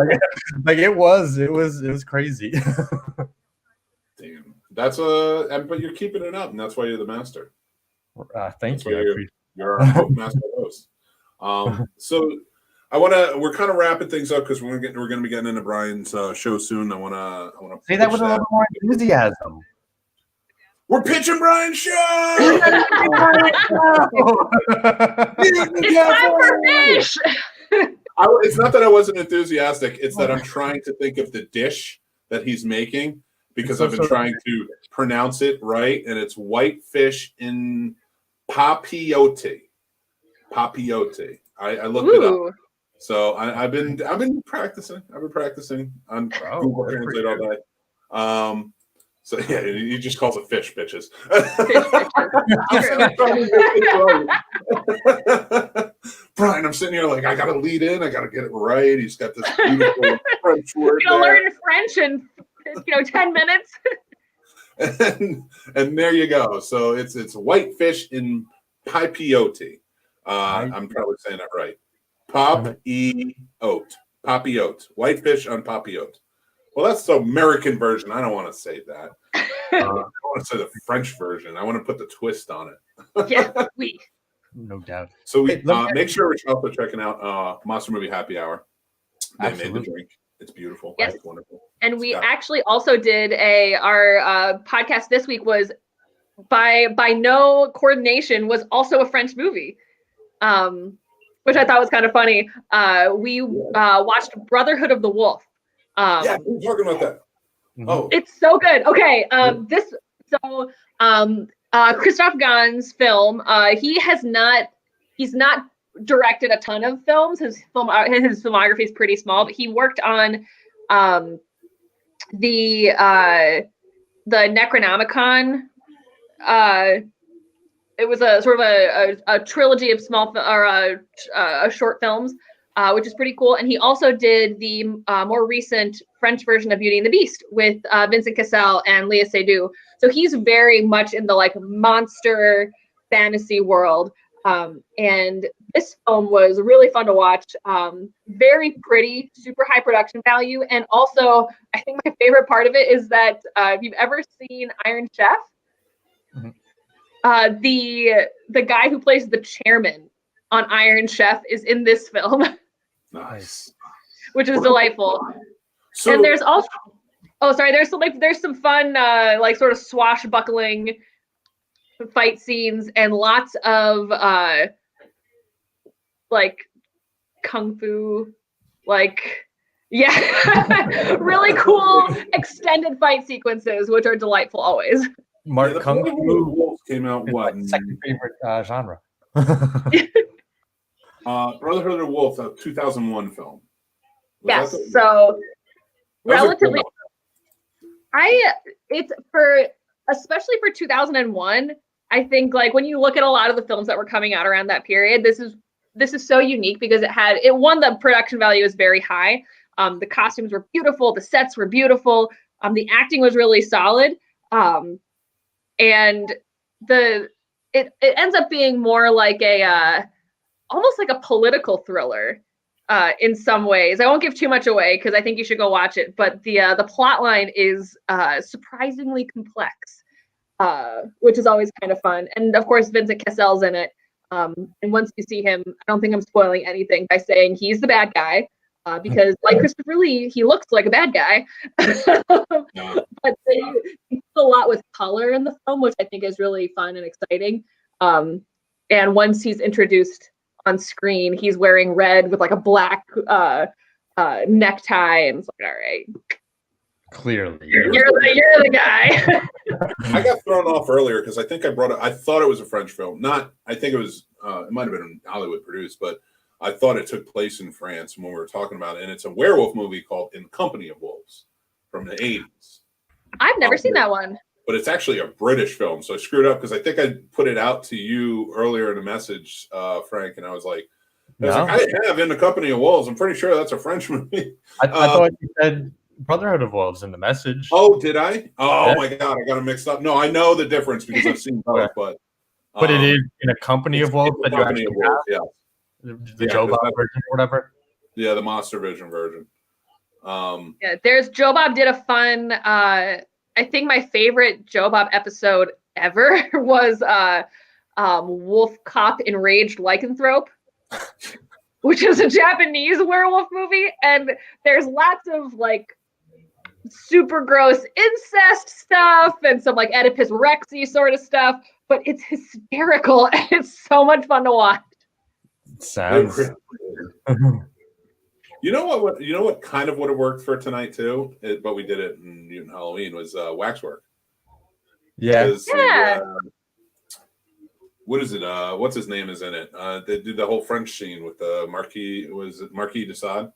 Like it was crazy. Damn. But you're keeping it up, and that's why you're the master. Thank That's you. why I appreciate you're our master host. So we're kind of wrapping things up because we're gonna be getting into Brian's show soon. I wanna Say that pitch with a little bit more enthusiasm. We're pitching Brian's show. It's time for fish. It's not that I wasn't enthusiastic. It's that I'm trying to think of the dish that he's making because I've been trying to pronounce it right, and it's white fish in papillote. Papillote. I looked it up. So I've been practicing. I've been practicing on Google Translate all day. So yeah, he just calls it fish, bitches. Brian, I'm sitting here like I gotta lead in, I gotta get it right. He's got this beautiful French word. You're gonna learn French in 10 minutes. and there you go. So it's white fish in papillote. I'm probably saying that right. Papillote. White fish on papillote. Well, that's the American version. I don't want to say that. I want to say the French version. I want to put the twist on it. Yeah, we. No doubt. So we make sure we're also checking out Monster Movie Happy Hour. They made the drink. It's beautiful. Yes. It's wonderful. And we actually also did our podcast this week was by no coordination was also a French movie, which I thought was kind of funny. We watched Brotherhood of the Wolf. Yeah, we were talking about that. Oh, it's so good. Okay, Christophe Gans's film. He's not directed a ton of films. His filmography is pretty small, but he worked on the Necronomicon. It was a sort of a trilogy of short films, which is pretty cool. And he also did the more recent French version of Beauty and the Beast with Vincent Cassel and Léa Seydoux. So he's very much in the monster fantasy world. And this film was really fun to watch. Very pretty, super high production value. And also, I think my favorite part of it is that if you've ever seen Iron Chef, the guy who plays the chairman on Iron Chef is in this film. Nice. Which is delightful. So, and there's also there's some fun sort of swashbuckling fight scenes and lots of kung fu, really cool extended fight sequences, which are delightful always. Mark Kung Fu Wolf came out what? Second favorite genre. Brotherhood of the Wolf, a 2001 film. Yes, so relatively. Especially for 2001, I think when you look at a lot of the films that were coming out around that period, this is so unique because the production value is very high. The costumes were beautiful, the sets were beautiful, the acting was really solid, and it ends up being more like almost like a political thriller in some ways. I won't give too much away because I think you should go watch it. But the plot line is surprisingly complex, which is always kind of fun. And of course, Vincent Cassel's in it. And once you see him, I don't think I'm spoiling anything by saying he's the bad guy, because like Christopher Lee, he looks like a bad guy. But they do a lot with color in the film, which I think is really fun and exciting. And once he's introduced on screen, he's wearing red with a black necktie, and it's all right. Clearly, you're the guy. I got thrown off earlier because I think I thought it was a French film. I think it was. It might have been Hollywood produced, but I thought it took place in France when we were talking about it. And it's a werewolf movie called In Company of Wolves from the 80s. I've never seen that one. But it's actually a British film, so I screwed up because I think I put it out to you earlier in a message, Frank, and I was like, I have In the Company of Wolves. I'm pretty sure that's a French movie. I thought you said Brotherhood of Wolves in the message. Oh, did I? Oh my God, I got it mixed up. No, I know the difference because I've seen both, but it is In a Company of Wolves that you actually Wolves, have? Yeah. The Joe Bob version or whatever? Yeah, the Monster Vision version. There's Joe Bob did a fun I think my favorite Joe Bob episode ever was Wolf Cop Enraged Lycanthrope, which is a Japanese werewolf movie, and there's lots of like super gross incest stuff and some like Oedipus Rexy sort of stuff, but it's hysterical and it's so much fun to watch. Sounds. You know what? You know what kind of would have worked for tonight too, but we did it in Mutant Halloween was Waxwork. Yeah. What is it? What's his name is in it? They do the whole French scene with the Marquis. Was it Marquis de Sade?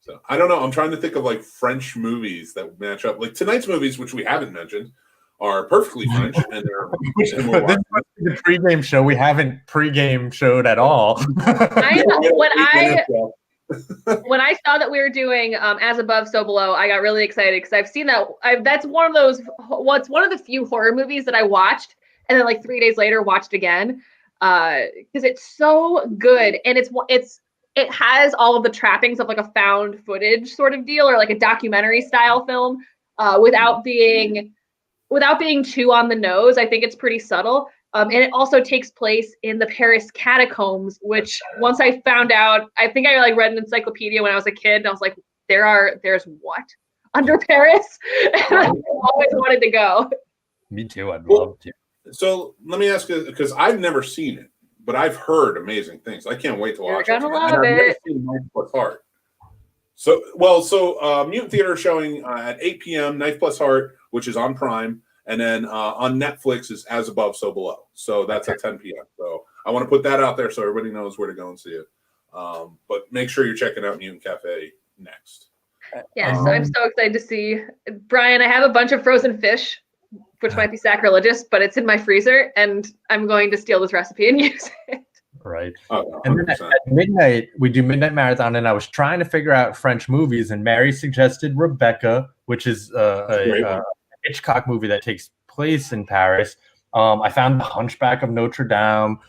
So I don't know. I'm trying to think of like French movies that match up. Like tonight's movies, which we haven't mentioned, are perfectly French, and they're. This is the pregame show. We haven't pregame showed at all. When I saw that we were doing As Above, So Below, I got really excited because I've seen that. That's one of those. What's one of the few horror movies that I watched and then like 3 days later watched again because it's so good and it has all of the trappings of like a found footage sort of deal or like a documentary style film without being too on the nose. I think it's pretty subtle. And it also takes place in the Paris catacombs, which once I found out, I think I like read an encyclopedia when I was a kid, and I was like, there's what under Paris? And I always wanted to go. Me too. I'd love to. So let me ask you, because I've never seen it, but I've heard amazing things. I can't wait to watch You're it. gonna love I've never it. seen Knife Plus Heart. So Mutant Theater is showing at 8 p.m. Knife Plus Heart, which is on Prime. And then on Netflix is As Above, So Below. So that's at 10 p.m. So I want to put that out there so everybody knows where to go and see it. But make sure you're checking out Mutant Cafe next. Yes, I'm so excited to see. Brian, I have a bunch of frozen fish, which might be sacrilegious, but it's in my freezer, and I'm going to steal this recipe and use it. Right. Oh, and then at midnight, we do Midnight Marathon, and I was trying to figure out French movies, and Mary suggested Rebecca, which is a Hitchcock movie that takes place in Paris. I found The Hunchback of Notre Dame,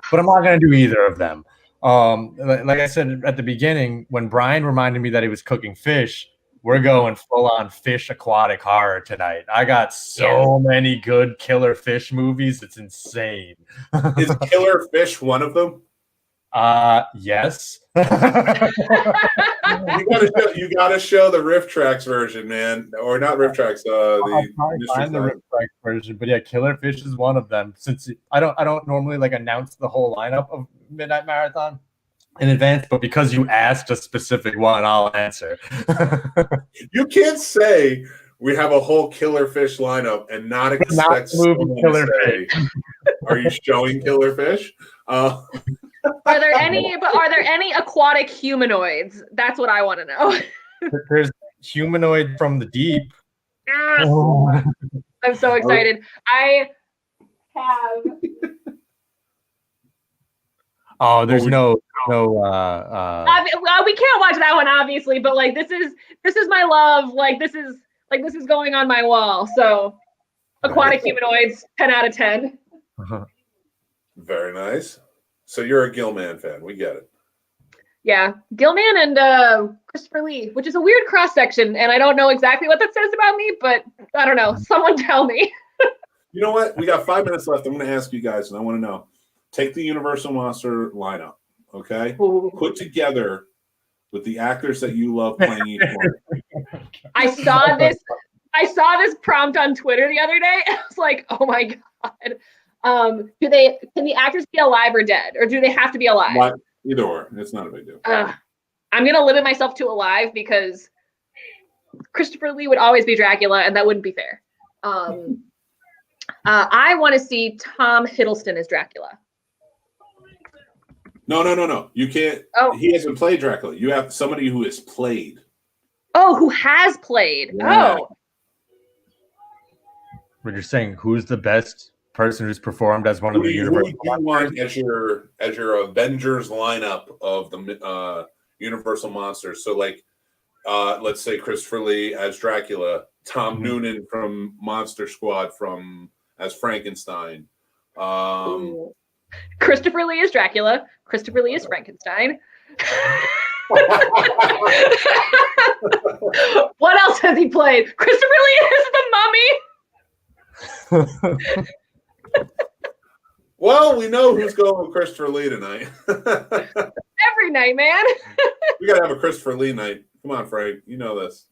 but I'm not going to do either of them. Like I said at the beginning, when Brian reminded me that he was cooking fish, we're going full-on fish aquatic horror tonight. I got so many good killer fish movies. It's insane. Is Killer Fish one of them? Yes. You gotta show the Riff Tracks version, man, or not Riff Tracks. I'll find the Riff Tracks version, but yeah, Killer Fish is one of them. Since I don't normally like announce the whole lineup of Midnight Marathon in advance, but because you asked a specific one, I'll answer. You can't say we have a whole Killer Fish lineup and not expect someone to say, "Are you showing Killer Fish?" Are there any aquatic humanoids? That's what I want to know. There's humanoid from the deep. I'm so excited. I have. Oh, there's no. We can't watch that one, obviously, but like this is my love. Like this is going on my wall. So, aquatic humanoids, 10 out of 10. Very nice. So you're a Gilman fan. We get it. Yeah, Gilman and Christopher Lee, which is a weird cross section, and I don't know exactly what that says about me, but I don't know. Someone tell me. You know what? We got 5 minutes left. I'm going to ask you guys, and I want to know. Take the Universal Monster lineup, okay? Ooh. Put together with the actors that you love playing each one. I saw this prompt on Twitter the other day. I was like, oh my god. Can the actors be alive or dead, or do they have to be alive? Either or. It's not a big deal. I'm gonna limit myself to alive because Christopher Lee would always be Dracula, and that wouldn't be fair. I want to see Tom Hiddleston as Dracula. No. You can't. Oh. He hasn't played Dracula. You have somebody who has played. Oh, who has played? Yeah. Oh. When you're saying who's the best person who's performed as one of the Universal Who do you want as your Avengers lineup of the Universal Monsters? So, like, let's say Christopher Lee as Dracula, Tom Noonan from Monster Squad as Frankenstein. Christopher Lee is Dracula. Christopher Lee is Frankenstein. What else has he played? Christopher Lee is the Mummy. Well, we know who's going with Christopher Lee tonight. Every night, man. We gotta have a Christopher Lee night. Come on, Frank. You know this.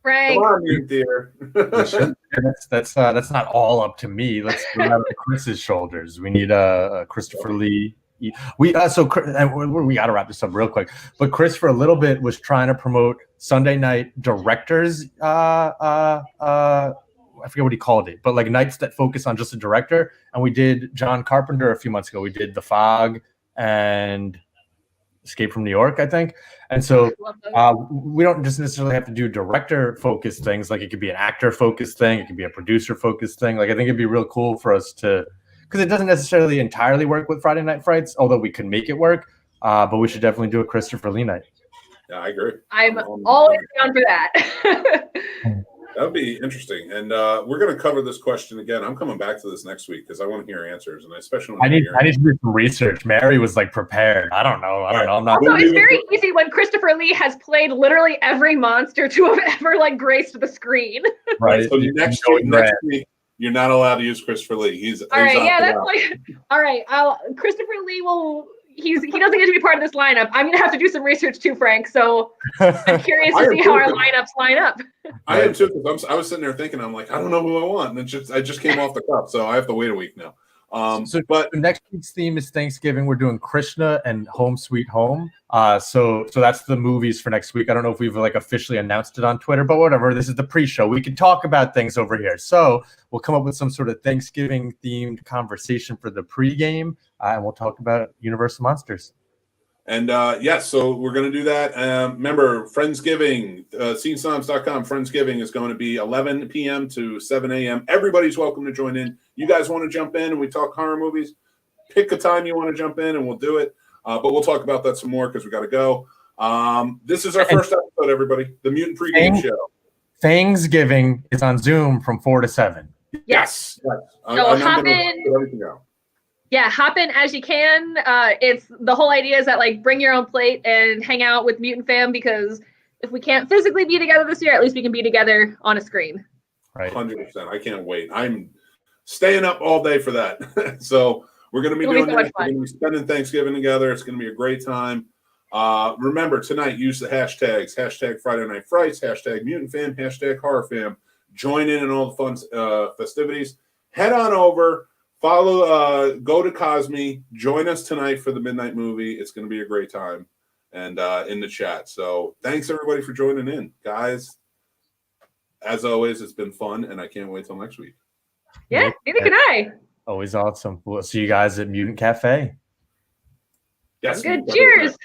Frank. Come on, you dear. That's not all up to me. Let's put it on Chris's shoulders. We need a Christopher Lee. We got to wrap this up real quick. But Chris, for a little bit, was trying to promote Sunday night directors. I forget what he called it, but like nights that focus on just a director. And we did John Carpenter a few months ago. We did The Fog and Escape from New York, I think. And so we don't just necessarily have to do director focused things. Like it could be an actor focused thing. It could be a producer focused thing. Like I think it'd be real cool for us to, because it doesn't necessarily entirely work with Friday Night Frights, although we could make it work. But we should definitely do a Christopher Lee night. Yeah, I agree. I'm always down for that. That would be interesting. And we're going to cover this question again. I'm coming back to this next week because I want to hear answers, and I especially want to hear. I need to do some research. Mary was like prepared. I don't know. I'm not. Also, it's very easy when Christopher Lee has played literally every monster to have ever like graced the screen. Right. So next week, you're not allowed to use Christopher Lee. He's all right. Yeah, that's like all right. Christopher Lee will. He doesn't get to be part of this lineup. I'm gonna have to do some research too, Frank. So I'm curious to see how our lineups line up. I am too, because I was sitting there thinking, I'm like, I don't know who I want, and I just came off the cuff, so I have to wait a week now. But next week's theme is Thanksgiving. We're doing Krishna and Home Sweet Home. So that's the movies for next week. I don't know if we've like officially announced it on Twitter, but whatever. This is the pre-show. We can talk about things over here. So we'll come up with some sort of Thanksgiving themed conversation for the pregame, and we'll talk about Universal Monsters. And yes, so we're going to do that. Remember, Friendsgiving, scenesongs.com. Friendsgiving is going to be 11 p.m. to 7 a.m. Everybody's welcome to join in. You guys want to jump in and we talk horror movies? Pick a time you want to jump in and we'll do it. But we'll talk about that some more because we got to go. This is our first episode, everybody. The Mutant Pregame Show. Thanksgiving is on Zoom from 4 to 7. Yes. So hop in. Yeah, hop in as you can. It's the whole idea is that like bring your own plate and hang out with Mutant Fam, because if we can't physically be together this year, at least we can be together on a screen. Right. 100%. I can't wait. I'm staying up all day for that. So we're going to be doing that. We're going to be spending Thanksgiving together. It's going to be a great time. Remember, tonight, use the hashtags. Hashtag Friday Night Frights. Hashtag Mutant Fam. Hashtag Horror Fam. Join in all the fun festivities. Head on over. Follow, go to Cosme, join us tonight for the midnight movie. It's going to be a great time, and in the chat. So thanks everybody for joining in, guys. As always, it's been fun, and I can't wait till next week. Yeah, neither can I. Always awesome. We'll see you guys at Mutant Cafe. Yes. Good. Cheers.